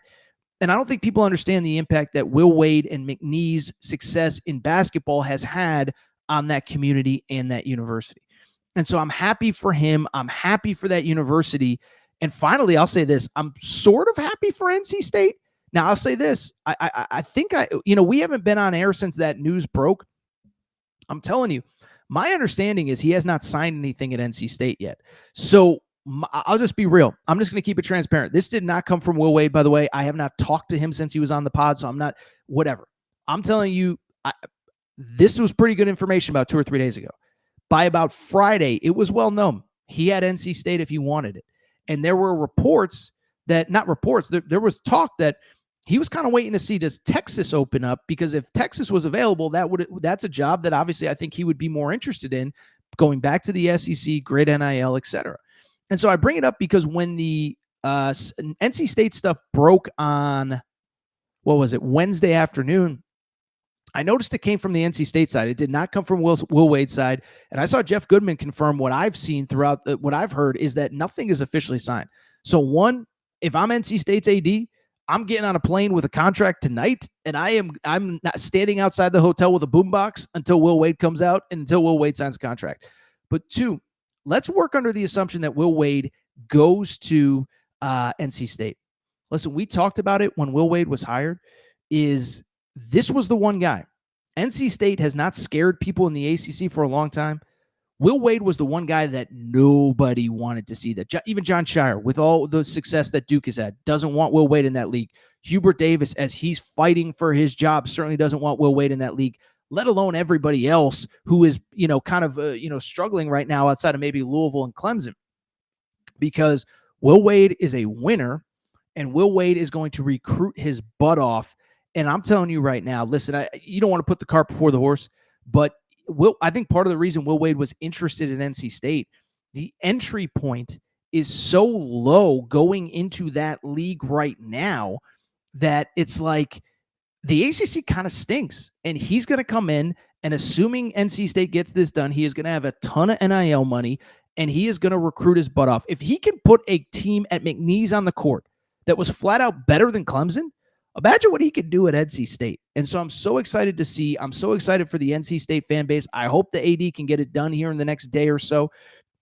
And I don't think people understand the impact that Will Wade and McNeese success in basketball has had on that community and that university. And so I'm happy for him. I'm happy for that university. And finally, I'll say this. I'm sort of happy for NC State. Now, I'll say this. I think we haven't been on air since that news broke. I'm telling you, my understanding is he has not signed anything at NC State yet. So I'll just be real. I'm just going to keep it transparent. This did not come from Will Wade, by the way. I have not talked to him since he was on the pod, so I'm not whatever. I'm telling you, this was pretty good information about 2 or 3 days ago. By about Friday, it was well known. He had NC State if he wanted it. And there were reports that, not reports, there was talk that he was kind of waiting to see, does Texas open up? Because if Texas was available, that's a job that obviously I think he would be more interested in, going back to the SEC, great NIL, etc. And so I bring it up because when the NC State stuff broke on, Wednesday afternoon, I noticed it came from the NC State side. It did not come from Will Wade's side. And I saw Jeff Goodman confirm what I've seen throughout what I've heard is that nothing is officially signed. So one, if I'm NC State's AD, I'm getting on a plane with a contract tonight, and I'm not standing outside the hotel with a boombox until Will Wade comes out and until Will Wade signs a contract. But 2, let's work under the assumption that Will Wade goes to NC State. Listen, we talked about it when Will Wade was hired, is this was the one guy. NC State has not scared people in the ACC for a long time. Will Wade was the one guy that nobody wanted to see. That even John Shire, with all the success that Duke has had, doesn't want Will Wade in that league. Hubert Davis, as he's fighting for his job, certainly doesn't want Will Wade in that league, let alone everybody else who is, struggling right now outside of maybe Louisville and Clemson. Because Will Wade is a winner, and Will Wade is going to recruit his butt off. And I'm telling you right now, listen, you don't want to put the cart before the horse, but I think part of the reason Will Wade was interested in NC State, the entry point is so low going into that league right now that it's like the ACC kind of stinks. And he's going to come in, and assuming NC State gets this done, he is going to have a ton of NIL money, and he is going to recruit his butt off. If he can put a team at McNeese on the court that was flat out better than Clemson, Imagine what he could do at NC State. And so I'm so excited to see. I'm so excited for the NC State fan base. I hope the AD can get it done here in the next day or so.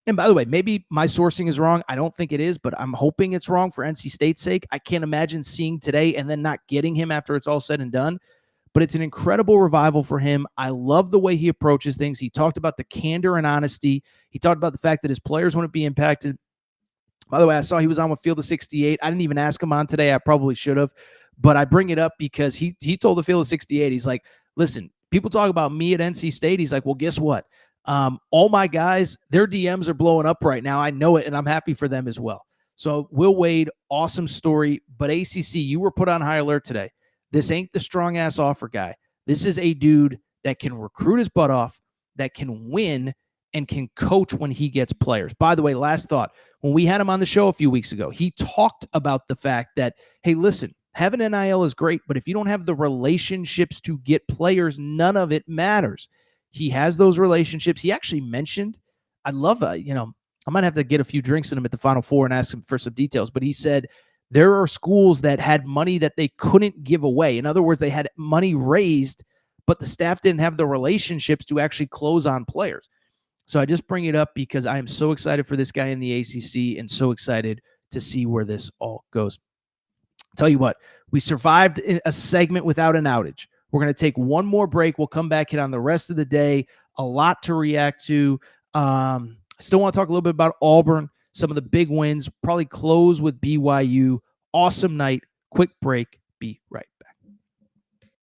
And by the way, maybe my sourcing is wrong. I don't think it is, but I'm hoping it's wrong for NC State's sake. I can't imagine seeing today and then not getting him after it's all said and done. But it's an incredible revival for him. I love the way he approaches things. He talked about the candor and honesty. He talked about the fact that his players wouldn't be impacted. By the way, I saw he was on with Field of 68. I didn't even ask him on today. I probably should have. But I bring it up because he told the Field of 68, he's like, listen, people talk about me at NC State. He's like, well, guess what? All my guys, their DMs are blowing up right now. I know it, and I'm happy for them as well. So Will Wade, awesome story. But ACC, you were put on high alert today. This ain't the strong-ass offer guy. This is a dude that can recruit his butt off, that can win, and can coach when he gets players. By the way, last thought. When we had him on the show a few weeks ago, he talked about the fact that, hey, listen, having NIL is great, but if you don't have the relationships to get players, none of it matters. He has those relationships. He actually mentioned, I love, I might have to get a few drinks in him at the Final Four and ask him for some details, but he said there are schools that had money that they couldn't give away. In other words, they had money raised, but the staff didn't have the relationships to actually close on players. So I just bring it up because I am so excited for this guy in the ACC and so excited to see where this all goes. Tell you what, we survived a segment without an outage. We're going to take one more break. We'll come back in on the rest of the day. A lot to react to. Still want to talk a little bit about Auburn, some of the big wins, probably close with BYU. Awesome night. Quick break. Be right back.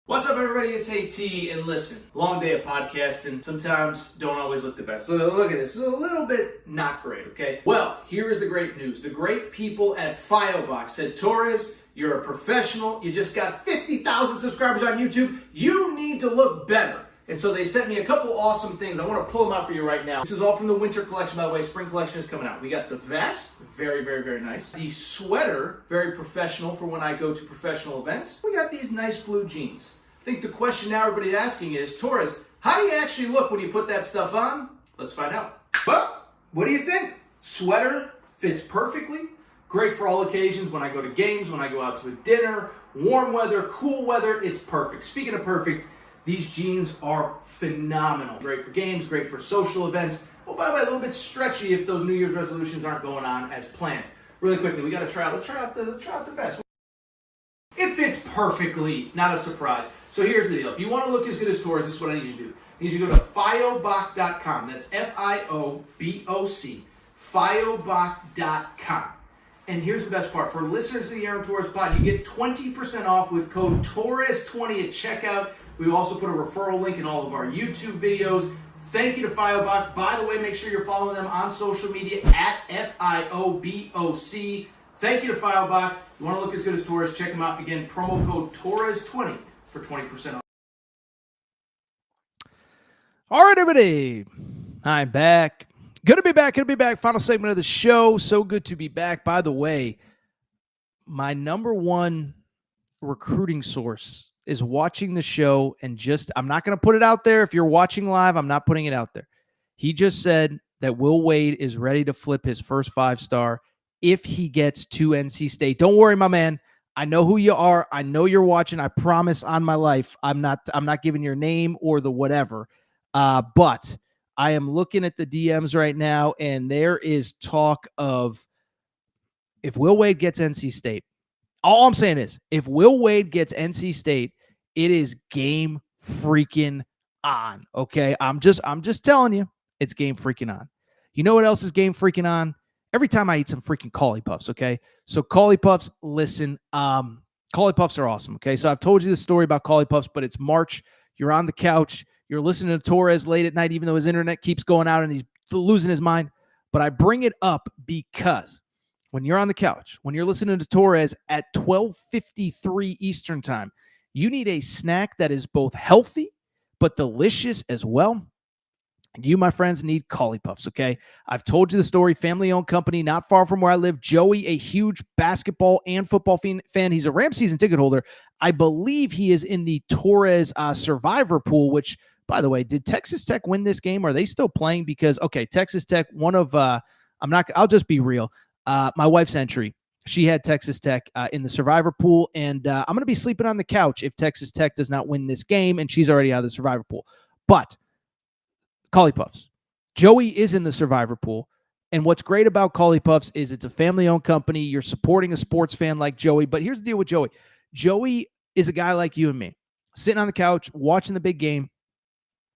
What's up, everybody? It's AT, and listen, long day of podcasting. Sometimes don't always look the best. So look at this. This is a little bit not great, okay? Well, here is the great news. The great people at Firebox said, Torres, you're a professional. You just got 50,000 subscribers on YouTube. You need to look better. And so they sent me a couple awesome things. I want to pull them out for you right now. This is all from the winter collection, by the way. Spring collection is coming out. We got the vest, very, very, very nice. The sweater, very professional for when I go to professional events. We got these nice blue jeans. I think the question now everybody's asking is, Torres, how do you actually look when you put that stuff on? Let's find out. Well, what do you think? Sweater fits perfectly. Great for all occasions. When I go to games, when I go out to a dinner, warm weather, cool weather, it's perfect. Speaking of perfect, these jeans are phenomenal. Great for games, great for social events. Oh, by the way, a little bit stretchy if those New Year's resolutions aren't going on as planned. Really quickly, we got to try out. Let's try out the vest. It fits perfectly. Not a surprise. So here's the deal. If you want to look as good as Torres, this is what I need you to do. I need you to go to Fioboc.com. That's F-I-O-B-O-C. Fioboc.com. And here's the best part. For listeners to the Aaron Torres pod, you get 20% off with code Torres20 at checkout. We also put a referral link in all of our YouTube videos. Thank you to Fioboc. By the way, make sure you're following them on social media at F-I-O-B-O-C. Thank you to Fioboc. You want to look as good as Torres, check them out. Again, promo code Torres20 for 20% off. All right, everybody. I'm back. Good to be back. Final segment of the show. So good to be back. By the way, my number one recruiting source is watching the show and I'm not going to put it out there. If you're watching live, I'm not putting it out there. He just said that Will Wade is ready to flip his first 5-star if he gets to NC State. Don't worry, my man. I know who you are. I know you're watching. I promise on my life, I'm not giving your name or the whatever. But I am looking at the DMs right now, and there is talk of if Will Wade gets NC State. All I'm saying is, if Will Wade gets NC State, it is game freaking on. Okay, I'm just telling you, it's game freaking on. You know what else is game freaking on? Every time I eat some freaking Cauli Puffs, okay? So Cauli Puffs, listen, Cauli Puffs are awesome, okay? So I've told you the story about Cauli Puffs, but it's March. You're on the couch. You're listening to Torres late at night, even though his internet keeps going out and he's losing his mind. But I bring it up because when you're on the couch, when you're listening to Torres at 12:53 Eastern time, you need a snack that is both healthy but delicious as well. And you, my friends, need Cauli Puffs, okay? I've told you the story. Family-owned company, not far from where I live. Joey, a huge basketball and football fan. He's a Rams season ticket holder. I believe he is in the Torres survivor pool, which, by the way, did Texas Tech win this game? Are they still playing? Because, okay, Texas Tech, I'll just be real. My wife's entry, She had Texas Tech in the survivor pool, and I'm going to be sleeping on the couch if Texas Tech does not win this game, and she's already out of the survivor pool. But Collie Puffs, Joey is in the survivor pool, and what's great about Collie Puffs is it's a family-owned company. You're supporting a sports fan like Joey, but here's the deal with Joey. Joey is a guy like you and me, sitting on the couch, watching the big game,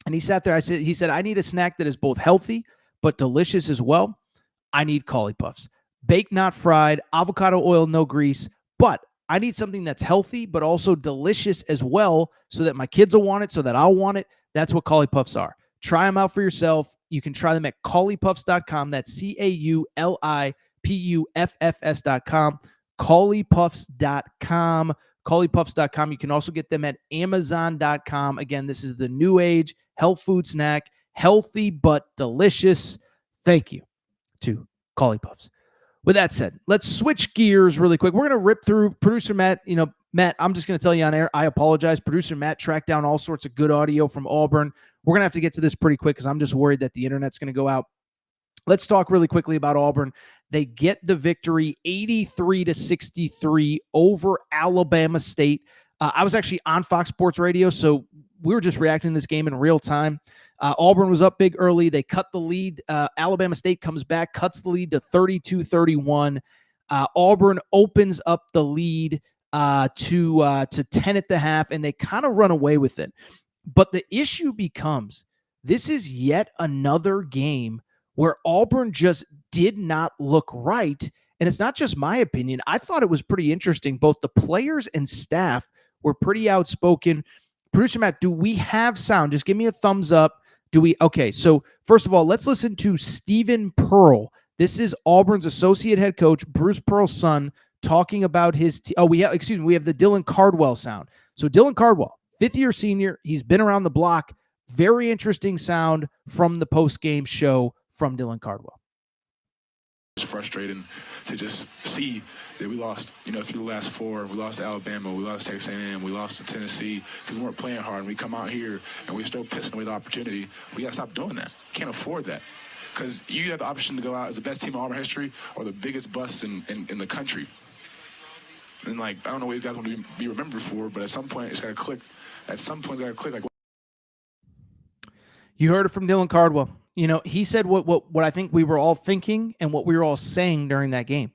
and he sat there. He said, I need a snack that is both healthy but delicious as well. I need Collie Puffs. Baked, not fried, avocado oil, no grease, but I need something that's healthy but also delicious as well so that my kids will want it, so that I'll want it. That's what Collie Puffs are. Try them out for yourself. You can try them at CauliePuffs.com. That's CAULIPUFFS.com. CauliePuffs.com. CauliePuffs.com. You can also get them at Amazon.com. Again, this is the new age health food snack. Healthy but delicious. Thank you to Collie Puffs. With that said, let's switch gears really quick. We're going to rip through producer Matt. Matt, I'm just going to tell you on air, I apologize. Producer Matt tracked down all sorts of good audio from Auburn. We're going to have to get to this pretty quick because I'm just worried that the internet's going to go out. Let's talk really quickly about Auburn. They get the victory 83-63 over Alabama State. I was actually on Fox Sports Radio, so we were just reacting to this game in real time. Auburn was up big early. They cut the lead. Alabama State comes back, cuts the lead to 32-31. Auburn opens up the lead to 10 at the half, and they kind of run away with it. But the issue becomes this is yet another game where Auburn just did not look right. And it's not just my opinion. I thought it was pretty interesting. Both the players and staff were pretty outspoken. Producer Matt, do we have sound? Just give me a thumbs up. Okay, so first of all, let's listen to Stephen Pearl. This is Auburn's associate head coach, Bruce Pearl's son, talking about his we have the Dylan Cardwell sound. So Dylan Cardwell, fifth-year senior, he's been around the block. Very interesting sound from the post-game show from Dylan Cardwell. It's frustrating to just see that we lost, through the last four. We lost to Alabama, we lost to Texas A&M, we lost to Tennessee because we weren't playing hard. And we come out here and we're still pissing away the opportunity. We got to stop doing that. Can't afford that. Because you have the option to go out as the best team in Auburn history or the biggest bust in the country. And, I don't know what these guys want to be remembered for, but at some point it's got to click. At some point it's got to click. You heard it from Dylan Cardwell. He said what I think we were all thinking and what we were all saying during that game.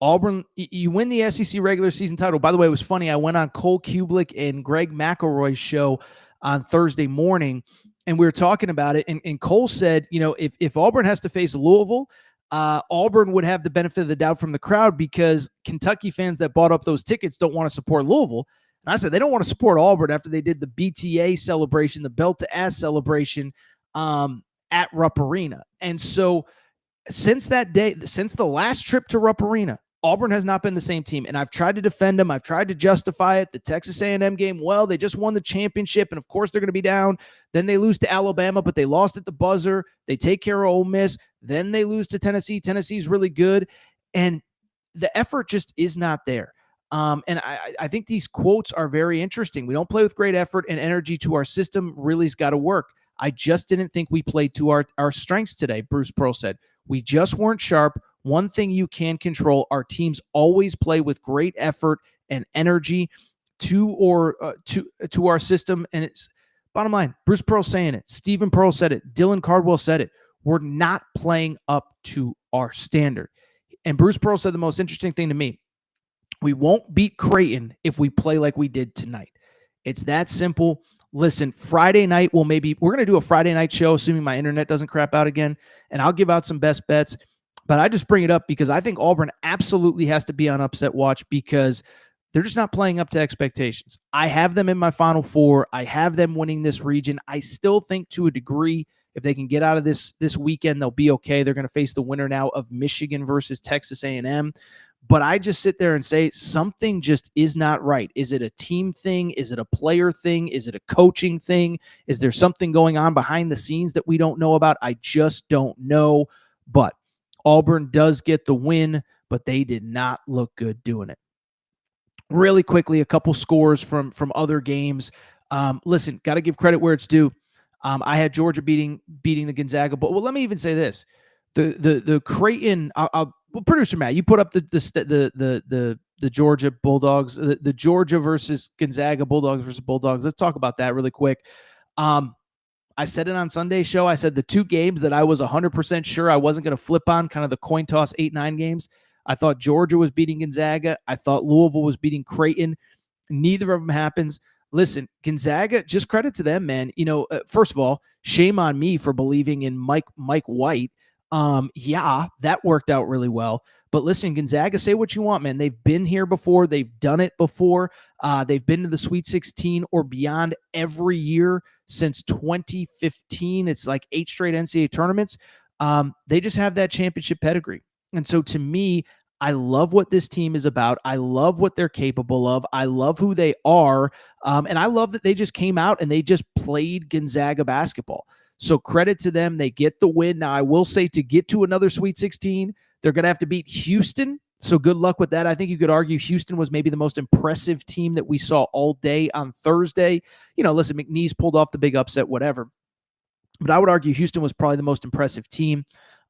Auburn, you win the SEC regular season title. By the way, it was funny. I went on Cole Kubelik and Greg McElroy's show on Thursday morning, and we were talking about it. And Cole said, if Auburn has to face Louisville, Auburn would have the benefit of the doubt from the crowd because Kentucky fans that bought up those tickets don't want to support Louisville. And I said they don't want to support Auburn after they did the BTA celebration, the belt to ass celebration at Rupp Arena. And so since that day, since the last trip to Rupp Arena, Auburn has not been the same team. And I've tried to defend them. I've tried to justify it. The Texas A&M game, well, they just won the championship, and of course they're going to be down. Then they lose to Alabama, but they lost at the buzzer. They take care of Ole Miss. Then they lose to Tennessee. Tennessee's really good. And the effort just is not there. And I think these quotes are very interesting. We don't play with great effort and energy to our system. Really's got to work. I just didn't think we played to our strengths today, Bruce Pearl said. We just weren't sharp. One thing you can control, our teams always play with great effort and energy to our system. And it's bottom line, Bruce Pearl saying it. Stephen Pearl said it. Dylan Cardwell said it. We're not playing up to our standard. And Bruce Pearl said the most interesting thing to me. We won't beat Creighton if we play like we did tonight. It's that simple. Listen, Friday night, we're going to do a Friday night show, assuming my internet doesn't crap out again, and I'll give out some best bets. But I just bring it up because I think Auburn absolutely has to be on upset watch because they're just not playing up to expectations. I have them in my Final Four. I have them winning this region. I still think to a degree, if they can get out of this weekend, they'll be okay. They're going to face the winner now of Michigan versus Texas A&M. But I just sit there and say something just is not right. Is it a team thing? Is it a player thing? Is it a coaching thing? Is there something going on behind the scenes that we don't know about? I just don't know. But Auburn does get the win, but they did not look good doing it. Really quickly, a couple scores from other games. Listen, got to give credit where it's due. I had Georgia beating the Gonzaga, but let me even say this: the Creighton. well, producer Matt, you put up the Georgia Bulldogs, the Georgia versus Gonzaga Bulldogs versus Bulldogs. Let's talk about that really quick. I said it on Sunday's show. I said the two games that I was 100% sure I wasn't going to flip on, kind of the coin toss 8-9 games. I thought Georgia was beating Gonzaga. I thought Louisville was beating Creighton. Neither of them happens. Listen, Gonzaga, just credit to them, man. First of all, shame on me for believing in Mike White. Yeah, that worked out really well. But listen, Gonzaga, say what you want, man. They've been here before. They've done it before. They've been to the Sweet 16 or beyond every year since 2015. It's like 8 straight NCAA tournaments. They just have that championship pedigree. And so to me, I love what this team is about. I love what they're capable of. I love who they are. And I love that they just came out and they just played Gonzaga basketball. So credit to them. They get the win. Now, I will say to get to another Sweet 16, they're going to have to beat Houston. So good luck with that. I think you could argue Houston was maybe the most impressive team that we saw all day on Thursday. Listen, McNeese pulled off the big upset, whatever. But I would argue Houston was probably the most impressive team.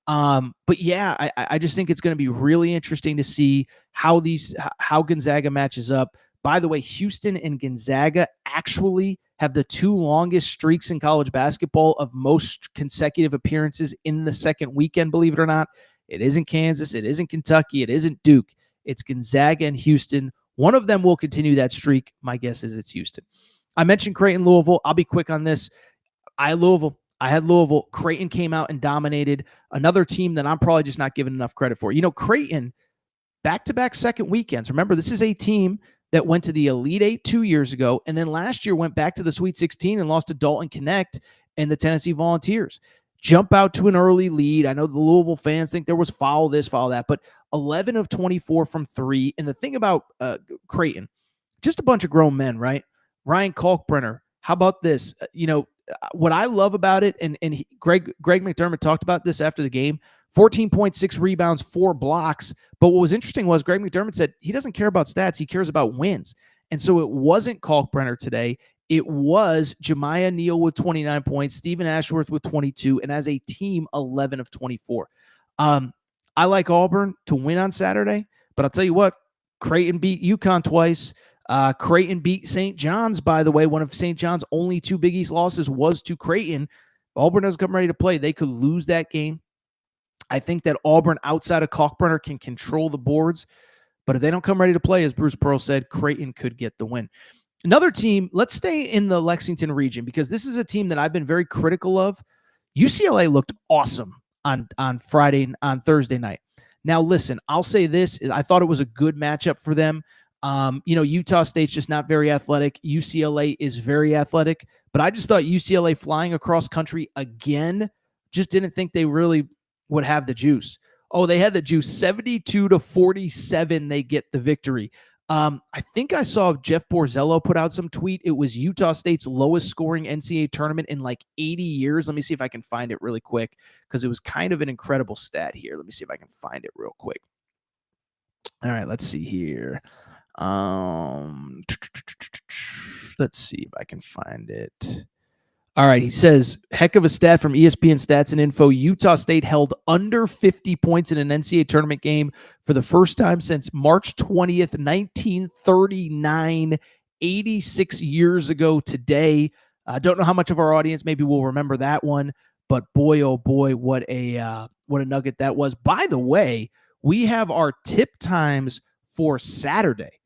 But yeah, I just think it's going to be really interesting to see how Gonzaga matches up. By the way, Houston and Gonzaga actually have the 2 longest streaks in college basketball of most consecutive appearances in the second weekend, believe it or not. It isn't Kansas. It isn't Kentucky. It isn't Duke. It's Gonzaga and Houston. One of them will continue that streak. My guess is it's Houston. I mentioned Creighton, Louisville. I'll be quick on this. I had Louisville. Creighton came out and dominated another team that I'm probably just not giving enough credit for. Creighton, back-to-back second weekends. Remember, this is a team that went to the Elite Eight 2 years ago, and then last year went back to the Sweet 16 and lost to Dalton Connect and the Tennessee Volunteers. Jump out to an early lead. I know the Louisville fans think there was foul this, foul that, but 11 of 24 from 3. And the thing about Creighton, just a bunch of grown men, right? Ryan Kalkbrenner. How about this? What I love about it, and Greg McDermott talked about this after the game, 14.6 rebounds, 4 blocks. But what was interesting was Greg McDermott said he doesn't care about stats. He cares about wins. And so it wasn't Kalkbrenner today. It was Jemiah Neal with 29 points, Stephen Ashworth with 22, and as a team, 11 of 24. I like Auburn to win on Saturday, but I'll tell you what, Creighton beat UConn twice. Creighton beat St. John's, by the way. One of St. John's only 2 Big East losses was to Creighton. Auburn doesn't come ready to play. They could lose that game. I think that Auburn, outside of Kalkbrenner, can control the boards. But if they don't come ready to play, as Bruce Pearl said, Creighton could get the win. Another team, let's stay in the Lexington region because this is a team that I've been very critical of. UCLA looked awesome on Thursday night. Now, listen, I'll say this. I thought it was a good matchup for them. Utah State's just not very athletic. UCLA is very athletic. But I just thought UCLA flying across country again, just didn't think they really would have the juice. Oh, they had the juice. 72-47, they get the victory. I think I saw Jeff Borzello put out some tweet. It was Utah State's lowest scoring NCAA tournament in like 80 years. Let me see if I can find it really quick because it was kind of an incredible stat here. Let me see if I can find it real quick. All right, let's see here. Let's see if I can find it. All right, he says, heck of a stat from ESPN Stats and Info. Utah State held under 50 points in an NCAA tournament game for the first time since March 20th, 1939, 86 years ago today. I don't know how much of our audience maybe will remember that one, but boy, oh boy, what a nugget that was. By the way, we have our tip times for Saturday.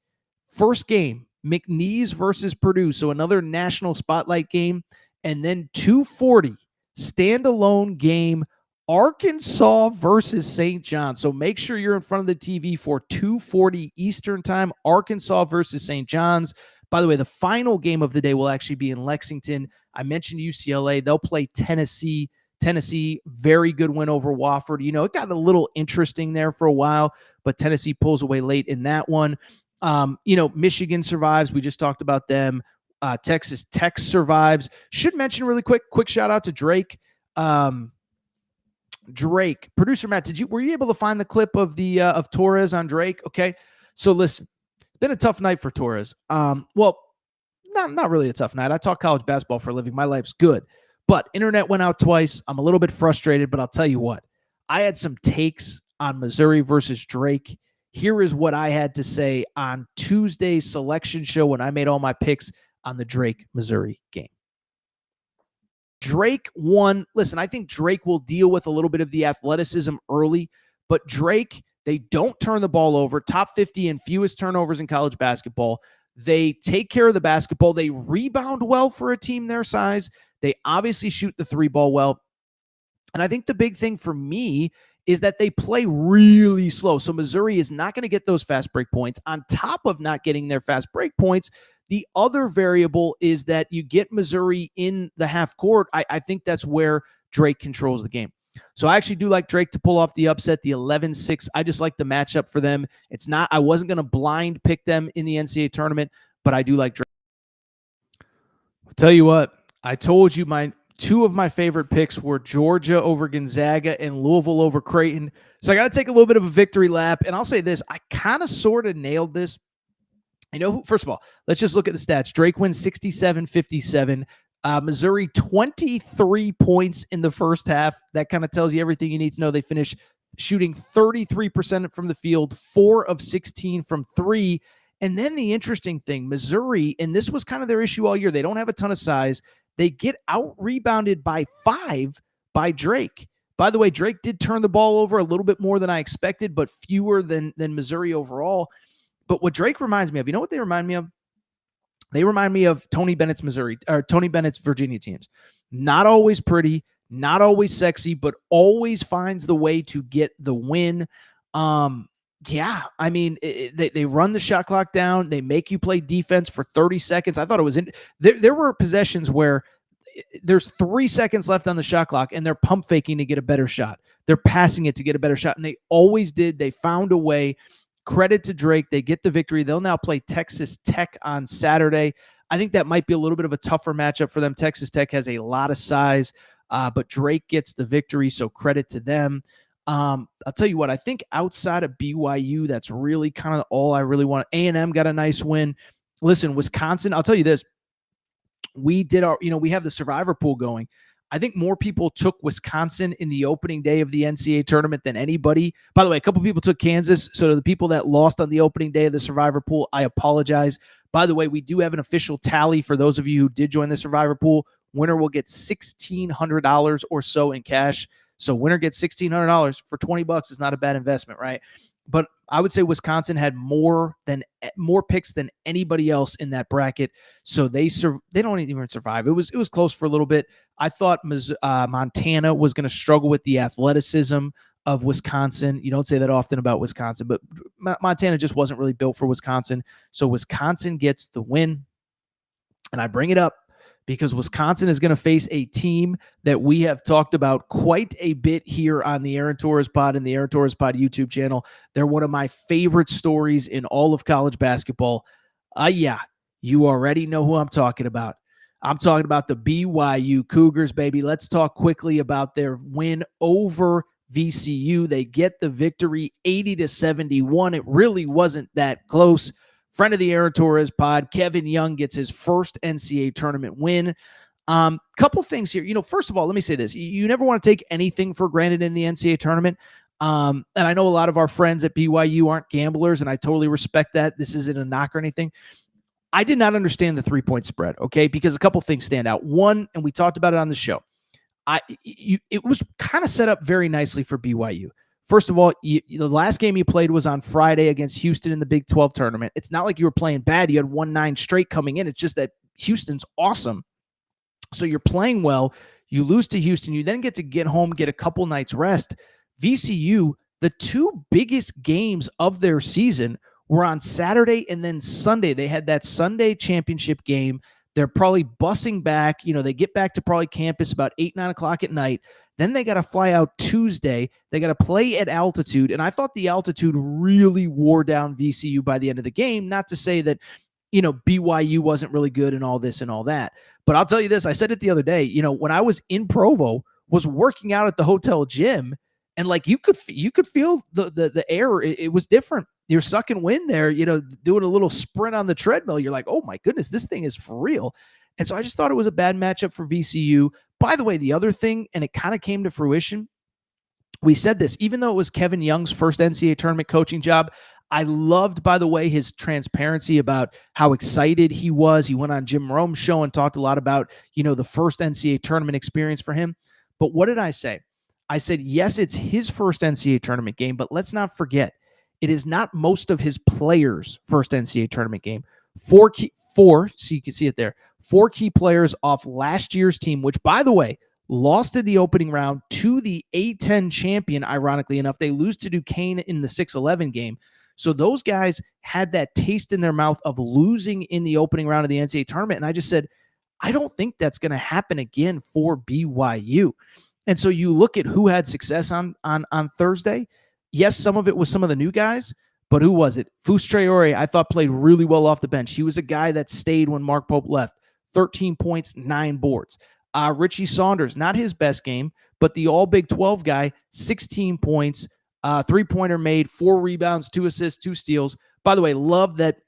First game, McNeese versus Purdue, so another national spotlight game. And then 2:40, standalone game, Arkansas versus St. John. So make sure you're in front of the TV for 2:40 Eastern time, Arkansas versus St. John's. By the way, the final game of the day will actually be in Lexington. I mentioned UCLA. They'll play Tennessee. Tennessee, very good win over Wofford. It got a little interesting there for a while, but Tennessee pulls away late in that one. Michigan survives. We just talked about them. Texas Tech survives. Should mention really quick shout out to Drake. Drake, producer Matt, were you able to find the clip of of Torres on Drake? Okay, so listen, it's been a tough night for Torres. Well, not really a tough night. I talk college basketball for a living. My life's good, but internet went out twice. I'm a little bit frustrated, but I'll tell you what, I had some takes on Missouri versus Drake. Here is what I had to say on Tuesday's selection show when I made all my picks on the Drake-Missouri game. Drake won. Listen, I think Drake will deal with a little bit of the athleticism early, but Drake, they don't turn the ball over. Top 50 in fewest turnovers in college basketball. They take care of the basketball. They rebound well for a team their size. They obviously shoot the three ball well. And I think the big thing for me is that they play really slow. So Missouri is not going to get those fast break points. On top of not getting their fast break points, the other variable is that you get Missouri in the half court. I think that's where Drake controls the game. So I actually do like Drake to pull off the upset, the 11-6. I just like the matchup for them. I wasn't going to blind pick them in the NCAA tournament, but I do like Drake. I'll tell you what, I told you two of my favorite picks were Georgia over Gonzaga and Louisville over Creighton. So I got to take a little bit of a victory lap. And I'll say this, I kind of sort of nailed this. First of all, let's just look at the stats. Drake wins 67-57. Missouri, 23 points in the first half. That kind of tells you everything you need to know. They finish shooting 33% from the field, 4 of 16 from 3. And then the interesting thing, Missouri, and this was kind of their issue all year, they don't have a ton of size. They get out-rebounded by 5 by Drake. By the way, Drake did turn the ball over a little bit more than I expected, but fewer than Missouri overall. But what Drake reminds me of, you know what they remind me of? They remind me of Tony Bennett's Virginia teams. Not always pretty, not always sexy, but always finds the way to get the win. They run the shot clock down. They make you play defense for 30 seconds. I thought it was there were possessions where there's 3 seconds left on the shot clock and they're pump faking to get a better shot. They're passing it to get a better shot. And they always did. They found a way. Credit to Drake. They get the victory. They'll now play Texas Tech on Saturday. I think that might be a little bit of a tougher matchup for them. Texas Tech has a lot of size, but Drake gets the victory, so credit to them. I'll tell you what, I think outside of BYU, that's really kind of all I really want. A&M got a nice win. Listen, Wisconsin, I'll tell you this. We have the survivor pool going. I think more people took Wisconsin in the opening day of the NCAA tournament than anybody. By the way, a couple people took Kansas. So to the people that lost on the opening day of the survivor pool, I apologize. By the way, we do have an official tally for those of you who did join the survivor pool. Winner will get $1,600 or so in cash. So winner gets $1,600 for $20 is not a bad investment, right? But I would say Wisconsin had more picks than anybody else in that bracket, so they don't even survive. It was close for a little bit. I thought Montana was going to struggle with the athleticism of Wisconsin. You don't say that often about Wisconsin, but Montana just wasn't really built for Wisconsin. So Wisconsin gets the win, and I bring it up because Wisconsin is going to face a team that we have talked about quite a bit here on the Aaron Torres Pod and the Aaron Torres Pod YouTube channel. They're one of my favorite stories in all of college basketball. You already know who I'm talking about. I'm talking about the BYU Cougars, baby. Let's talk quickly about their win over VCU. They get the victory 80-71. It really wasn't that close. Friend of the Aaron Torres Pod, Kevin Young gets his first NCAA tournament win. Couple things here. First of all, let me say this. You never want to take anything for granted in the NCAA tournament. And I know a lot of our friends at BYU aren't gamblers, and I totally respect that. This isn't a knock or anything. I did not understand the 3-point spread, okay? Because a couple things stand out. One, and we talked about it on the show, it was kind of set up very nicely for BYU. First of all, the last game you played was on Friday against Houston in the Big 12 tournament. It's not like you were playing bad. You had 1-9 straight coming in. It's just that Houston's awesome. So you're playing well. You lose to Houston. You then get home, get a couple nights rest. VCU, the two biggest games of their season were on Saturday and then Sunday. They had that Sunday championship game. They're probably bussing back. They get back to probably campus about 8, 9 o'clock at night. Then they got to fly out Tuesday. They got to play at altitude. And I thought the altitude really wore down VCU by the end of the game. Not to say that, BYU wasn't really good and all this and all that. But I'll tell you this. I said it the other day. When I was in Provo, was working out at the hotel gym, and like you could feel the air. It was different. You're sucking wind there, doing a little sprint on the treadmill. You're like, oh my goodness, this thing is for real. And so I just thought it was a bad matchup for VCU. By the way, the other thing, and it kind of came to fruition, we said this, even though it was Kevin Young's first NCAA tournament coaching job, I loved, by the way, his transparency about how excited he was. He went on Jim Rome's show and talked a lot about, the first NCAA tournament experience for him. But what did I say? I said, yes, it's his first NCAA tournament game, but let's not forget, it is not most of his players' first NCAA tournament game. Four, so you can see it there, 4 key players off last year's team, which, by the way, lost in the opening round to the A10 champion, ironically enough. They lose to Duquesne in the 6-11 game. So those guys had that taste in their mouth of losing in the opening round of the NCAA tournament. And I just said, I don't think that's going to happen again for BYU. And so you look at who had success on Thursday. Yes, some of it was some of the new guys, but who was it? Fus Traore, I thought, played really well off the bench. He was a guy that stayed when Mark Pope left. 13 points, 9 boards. Richie Saunders, not his best game, but the all Big 12 guy, 16 points, 3-pointer made, 4 rebounds, 2 assists, 2 steals. By the way, love that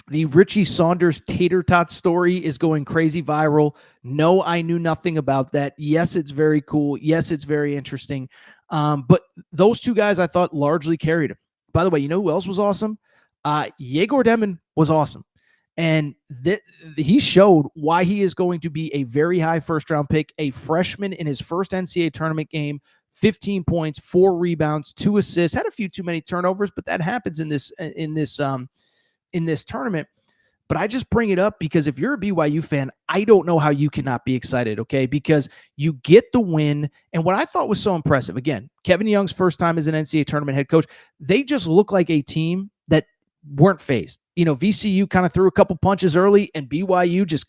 the Richie Saunders tater tot story is going crazy viral. No, I knew nothing about that. Yes, it's very cool. Yes, it's very interesting. But those 2 guys I thought largely carried him. By the way, you know who else was awesome? Yegor Demon was awesome. And he showed why he is going to be a very high first-round pick, a freshman in his first NCAA tournament game, 15 points, 4 rebounds, 2 assists, had a few too many turnovers, but that happens in this tournament. But I just bring it up because if you're a BYU fan, I don't know how you cannot be excited, okay? Because you get the win. And what I thought was so impressive, again, Kevin Young's first time as an NCAA tournament head coach, they just look like a team that weren't phased. VCU kind of threw a couple punches early, and BYU just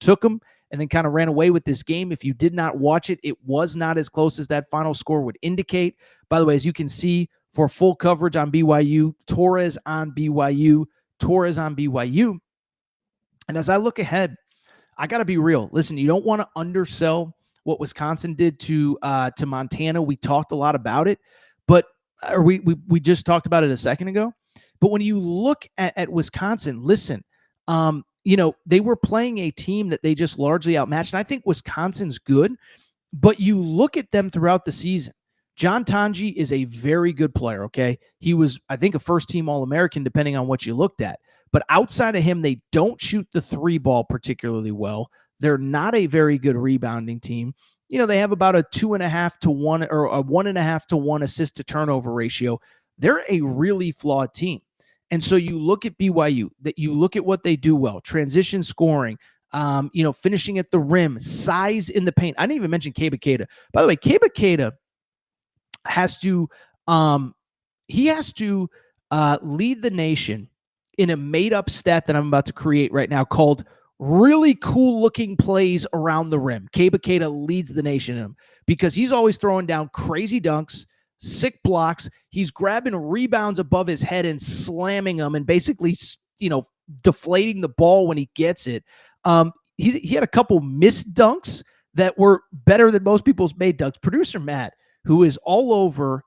took them and then kind of ran away with this game. If you did not watch it, it was not as close as that final score would indicate. By the way, as you can see, for full coverage on BYU, Torres on BYU. And as I look ahead, I got to be real. Listen, you don't want to undersell what Wisconsin did to Montana. We talked a lot about it, but we just talked about it a second ago. But when you look at Wisconsin, listen, they were playing a team that they just largely outmatched. And I think Wisconsin's good, but you look at them throughout the season. John Tanji is a very good player, okay? He was, I think, a first-team All-American, depending on what you looked at. But outside of him, they don't shoot the 3 ball particularly well. They're not a very good rebounding team. They have about a 2.5 to 1 or a 1.5 to 1 assist to turnover ratio. They're a really flawed team. And so you look at BYU, that you look at what they do well, transition scoring, finishing at the rim, size in the paint. I didn't even mention Keba Keita. By the way, Keba Keita has to lead the nation in a made-up stat that I'm about to create right now called really cool-looking plays around the rim. Keba Keita leads the nation in them because he's always throwing down crazy dunks, sick blocks. He's grabbing rebounds above his head and slamming them and basically, deflating the ball when he gets it. He had a couple missed dunks that were better than most people's made dunks. Producer Matt, who is all over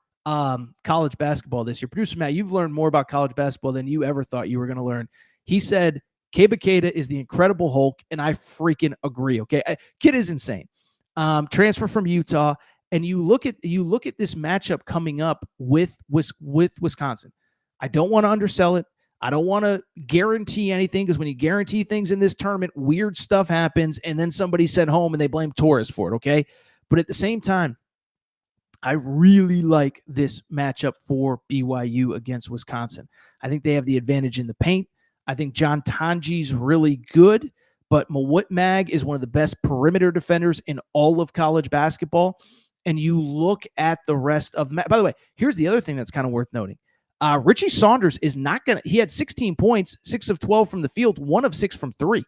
college basketball this year. Producer Matt, you've learned more about college basketball than you ever thought you were going to learn. He said Keba Keita is the Incredible Hulk, and I freaking agree, okay? Kid is insane. Transfer from Utah. And you look at this matchup coming up with Wisconsin. I don't want to undersell it. I don't want to guarantee anything because when you guarantee things in this tournament, weird stuff happens and then somebody's sent home and they blame Torres for it, okay? But at the same time, I really like this matchup for BYU against Wisconsin. I think they have the advantage in the paint. I think John Tanji's really good, but Mawut Mag is one of the best perimeter defenders in all of college basketball. And you look at the rest of – by the way, here's the other thing that's kind of worth noting. Richie Saunders is not going to – he had 16 points, 6 of 12 from the field, 1 of 6 from 3.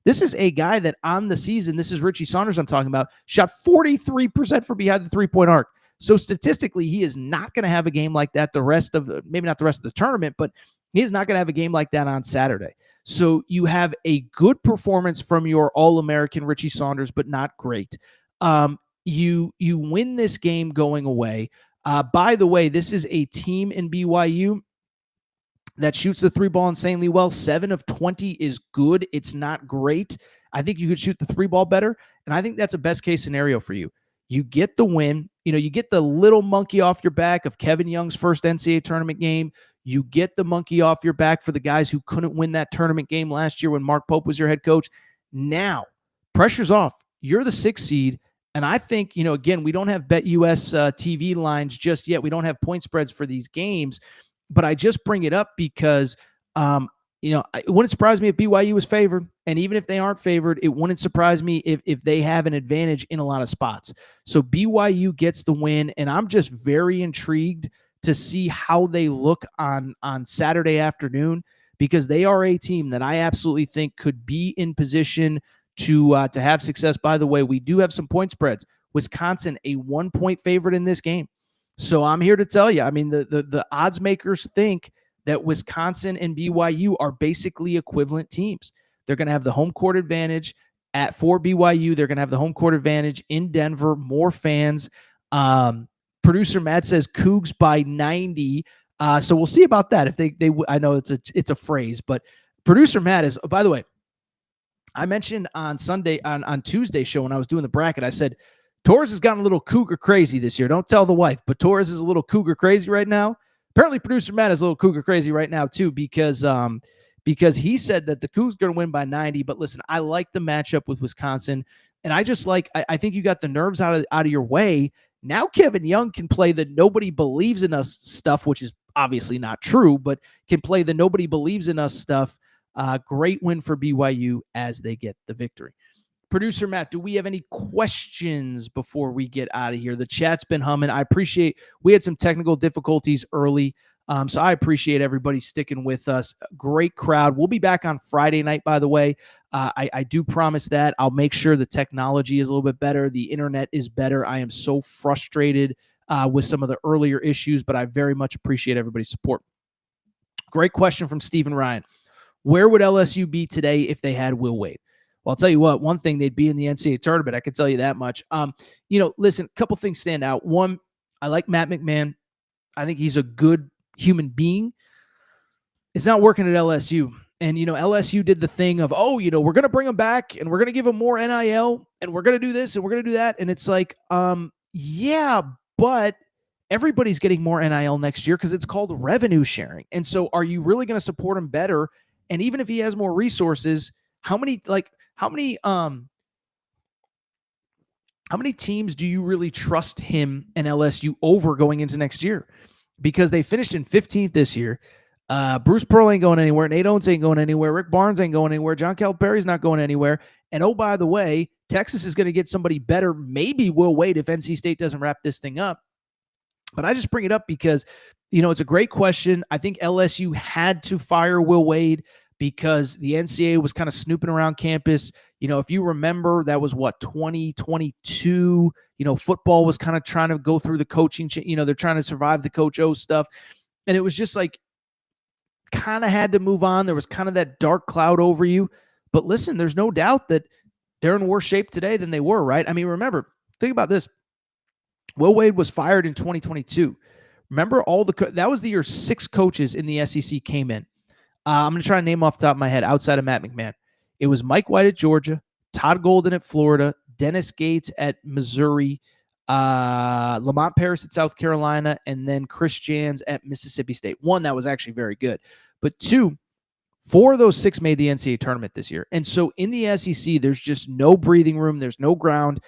This is a guy that on the season, this is Richie Saunders I'm talking about, shot 43% from behind the three-point arc. So statistically, he is not going to have a game like that maybe not the rest of the tournament, but he is not going to have a game like that on Saturday. So you have a good performance from your All-American Richie Saunders, but not great. You win this game going away. By the way, this is a team in BYU that shoots the 3 ball insanely well. 7 of 20 is good. It's not great. I think you could shoot the 3 ball better, and I think that's a best case scenario for you. You get the win. You get the little monkey off your back of Kevin Young's first NCAA tournament game. You get the monkey off your back for the guys who couldn't win that tournament game last year when Mark Pope was your head coach. Now, pressure's off. You're the 6th seed. And I think, again, we don't have BetUS TV lines just yet. We don't have point spreads for these games. But I just bring it up because, it wouldn't surprise me if BYU was favored. And even if they aren't favored, it wouldn't surprise me if they have an advantage in a lot of spots. So BYU gets the win. And I'm just very intrigued to see how they look on Saturday afternoon, because they are a team that I absolutely think could be in position to have success. By the way, we do have some point spreads. Wisconsin, a 1-point favorite in this game. So I'm here to tell you, I mean, the odds makers think that Wisconsin and BYU are basically equivalent teams. They're going to have the home court advantage for BYU. They're going to have the home court advantage in Denver, more fans. Producer Matt says Cougs by 90. So we'll see about that. If they I know it's a phrase, but producer Matt is, by the way, I mentioned on Tuesday's show when I was doing the bracket, I said, Torres has gotten a little Cougar crazy this year. Don't tell the wife, but Torres is a little Cougar crazy right now. Apparently producer Matt is a little Cougar crazy right now too, because he said that the Cougs are going to win by 90. But listen, I like the matchup with Wisconsin. And I just I think you got the nerves out of your way. Now Kevin Young can play the nobody believes in us stuff, which is obviously not true, but can play the nobody believes in us stuff. Great win for BYU as they get the victory. Producer Matt, do we have any questions before we get out of here? The chat's been humming. I appreciate, we had some technical difficulties early, so I appreciate everybody sticking with us. Great crowd. We'll be back on Friday night, by the way. I do promise that. I'll make sure the technology is a little bit better. The internet is better. I am so frustrated with some of the earlier issues, but I very much appreciate everybody's support. Great question from Stephen Ryan. Where would LSU be today if they had Will Wade? Well, I'll tell you what, one thing, they'd be in the NCAA tournament. I can tell you that much. Listen, a couple things stand out. One, I like Matt McMahon. I think he's a good human being. It's not working at LSU. And, LSU did the thing of, we're going to bring him back and we're going to give him more NIL and we're going to do this and we're going to do that. And it's like, yeah, but everybody's getting more NIL next year because it's called revenue sharing. And so are you really going to support him better? And even if he has more resources, how many teams do you really trust him and LSU over going into next year? Because they finished in 15th this year. Bruce Pearl ain't going anywhere. Nate Owens ain't going anywhere. Rick Barnes ain't going anywhere. John Calipari's not going anywhere. And oh, by the way, Texas is going to get somebody better. Maybe Will Wade if NC State doesn't wrap this thing up. But I just bring it up because, it's a great question. I think LSU had to fire Will Wade because the NCAA was kind of snooping around campus. If you remember, that was 2022. Football was kind of trying to go through the coaching. They're trying to survive the Coach O stuff. And it was just like, kind of had to move on. There was kind of that dark cloud over you. But listen, there's no doubt that they're in worse shape today than they were, right? I mean, remember, think about this. Will Wade was fired in 2022. Remember that was the year 6 coaches in the SEC came in. I'm going to try to name off the top of my head outside of Matt McMahon. It was Mike White at Georgia, Todd Golden at Florida, Dennis Gates at Missouri, Lamont Paris at South Carolina, and then Chris Jans at Mississippi State. 1, that was actually very good. But 2, 4 of those 6 made the NCAA tournament this year. And so in the SEC, there's just no breathing room. There's no ground.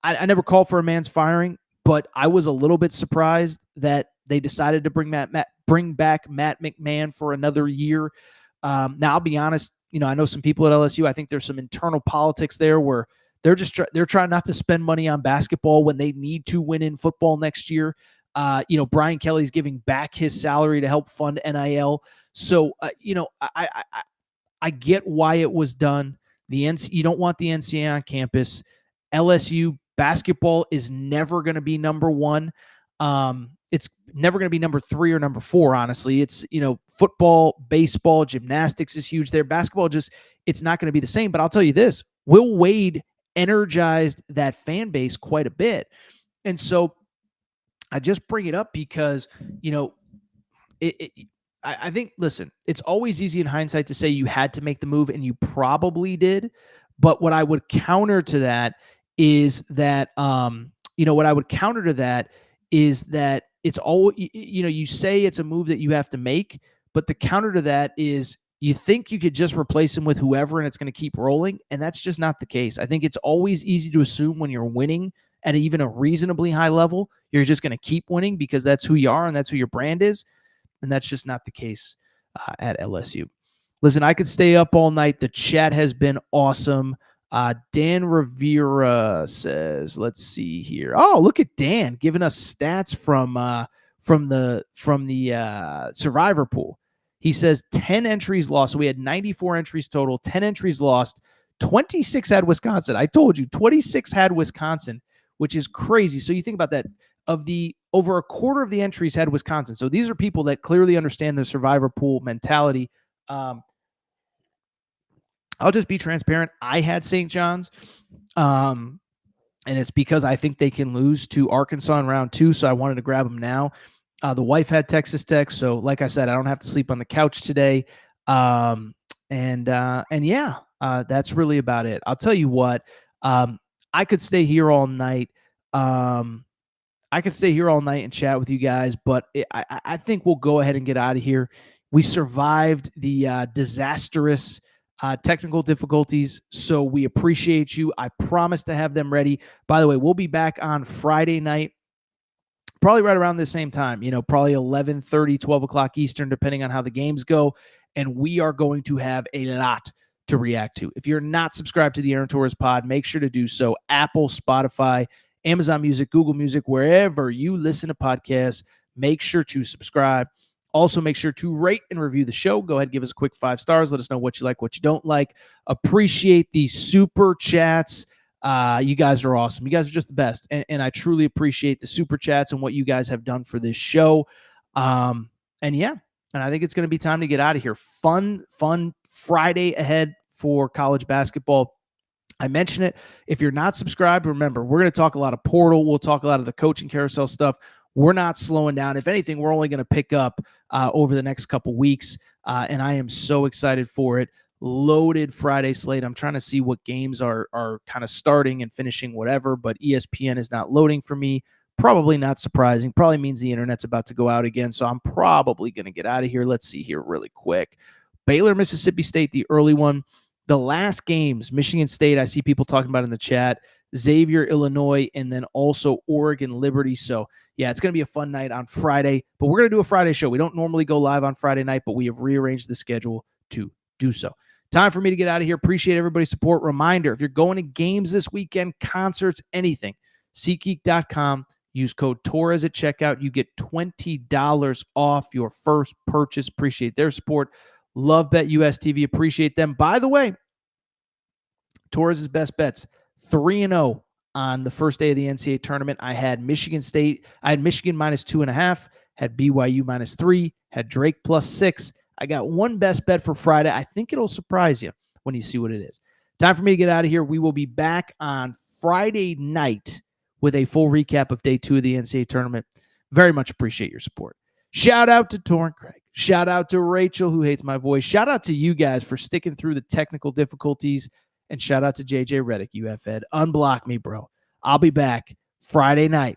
I never called for a man's firing, but I was a little bit surprised that they decided to bring back Matt McMahon for another year. Now, I'll be honest, I know some people at LSU, I think there's some internal politics there where they're just they're trying not to spend money on basketball when they need to win in football next year. Brian Kelly's giving back his salary to help fund NIL. So, I get why it was done. You don't want the NCAA on campus. LSU basketball is never going to be number 1. It's never going to be number 3 or number 4, honestly. It's, football, baseball, gymnastics is huge there. Basketball it's not going to be the same. But I'll tell you this, Will Wade energized that fan base quite a bit. And so I just bring it up because, I think, listen, it's always easy in hindsight to say you had to make the move, and you probably did. But what I would counter to that is that, what I would counter to that is that it's all, you say it's a move that you have to make, but the counter to that is you think you could just replace him with whoever and it's going to keep rolling. And that's just not the case. I think it's always easy to assume when you're winning at even a reasonably high level, you're just going to keep winning because that's who you are and that's who your brand is. And that's just not the case at LSU. Listen, I could stay up all night. The chat has been awesome. Dan Rivera says, let's see here. Oh, look at Dan giving us stats from the survivor pool. He says 10 entries lost. So we had 94 entries total, 10 entries lost, 26 had Wisconsin. I told you 26 had Wisconsin, which is crazy. So you think about that. Over a quarter of the entries had Wisconsin. So these are people that clearly understand the survivor pool mentality. I'll just be transparent. I had St. John's, and it's because I think they can lose to Arkansas in round 2, so I wanted to grab them now. The wife had Texas Tech, so like I said, I don't have to sleep on the couch today. And yeah, that's really about it. I'll tell you what, I could stay here all night. I could stay here all night and chat with you guys, but I think we'll go ahead and get out of here. We survived the disastrous technical difficulties, so we appreciate you. I promise to have them ready. By the way, we'll be back on Friday night, probably right around the same time, probably 11:30, 12 o'clock Eastern, depending on how the games go, and we are going to have a lot to react to. If you're not subscribed to the Aaron Torres pod, make sure to do so. Apple, Spotify, Amazon Music, Google Music, wherever you listen to podcasts, make sure to subscribe. Also, make sure to rate and review the show. Go ahead, give us a quick 5 stars. Let us know what you like, what you don't like. Appreciate the super chats. You guys are awesome. You guys are just the best. And I truly appreciate the super chats and what you guys have done for this show. And I think it's going to be time to get out of here. Fun Friday ahead for college basketball. I mentioned it. If you're not subscribed, remember, we're going to talk a lot of portal. We'll talk a lot of the coaching carousel stuff. We're not slowing down. If anything, we're only going to pick up over the next couple weeks, and I am so excited for it. Loaded Friday slate. I'm trying to see what games are kind of starting and finishing whatever, but ESPN is not loading for me. Probably not surprising. Probably means the internet's about to go out again, so I'm probably going to get out of here. Let's see here really quick. Baylor, Mississippi State, the early one. The last games, Michigan State, I see people talking about in the chat, Xavier, Illinois, and then also Oregon, Liberty. So, yeah, it's going to be a fun night on Friday, but we're going to do a Friday show. We don't normally go live on Friday night, but we have rearranged the schedule to do so. Time for me to get out of here. Appreciate everybody's support. Reminder, if you're going to games this weekend, concerts, anything, SeatGeek.com, use code Torres at checkout. You get $20 off your first purchase. Appreciate their support. Love BetUS TV. Appreciate them. By the way, Torres' best bets, 3-0 on the first day of the NCAA tournament. I had Michigan State. I had Michigan -2.5, had BYU -3, had Drake +6. I got one best bet for Friday. I think it'll surprise you when you see what it is. Time for me to get out of here. We will be back on Friday night with a full recap of day 2 of the NCAA tournament. Very much appreciate your support. Shout out to Torrent Craig. Shout out to Rachel, who hates my voice. Shout out to you guys for sticking through the technical difficulties. And shout out to JJ Redick, UFED. Unblock me, bro. I'll be back Friday night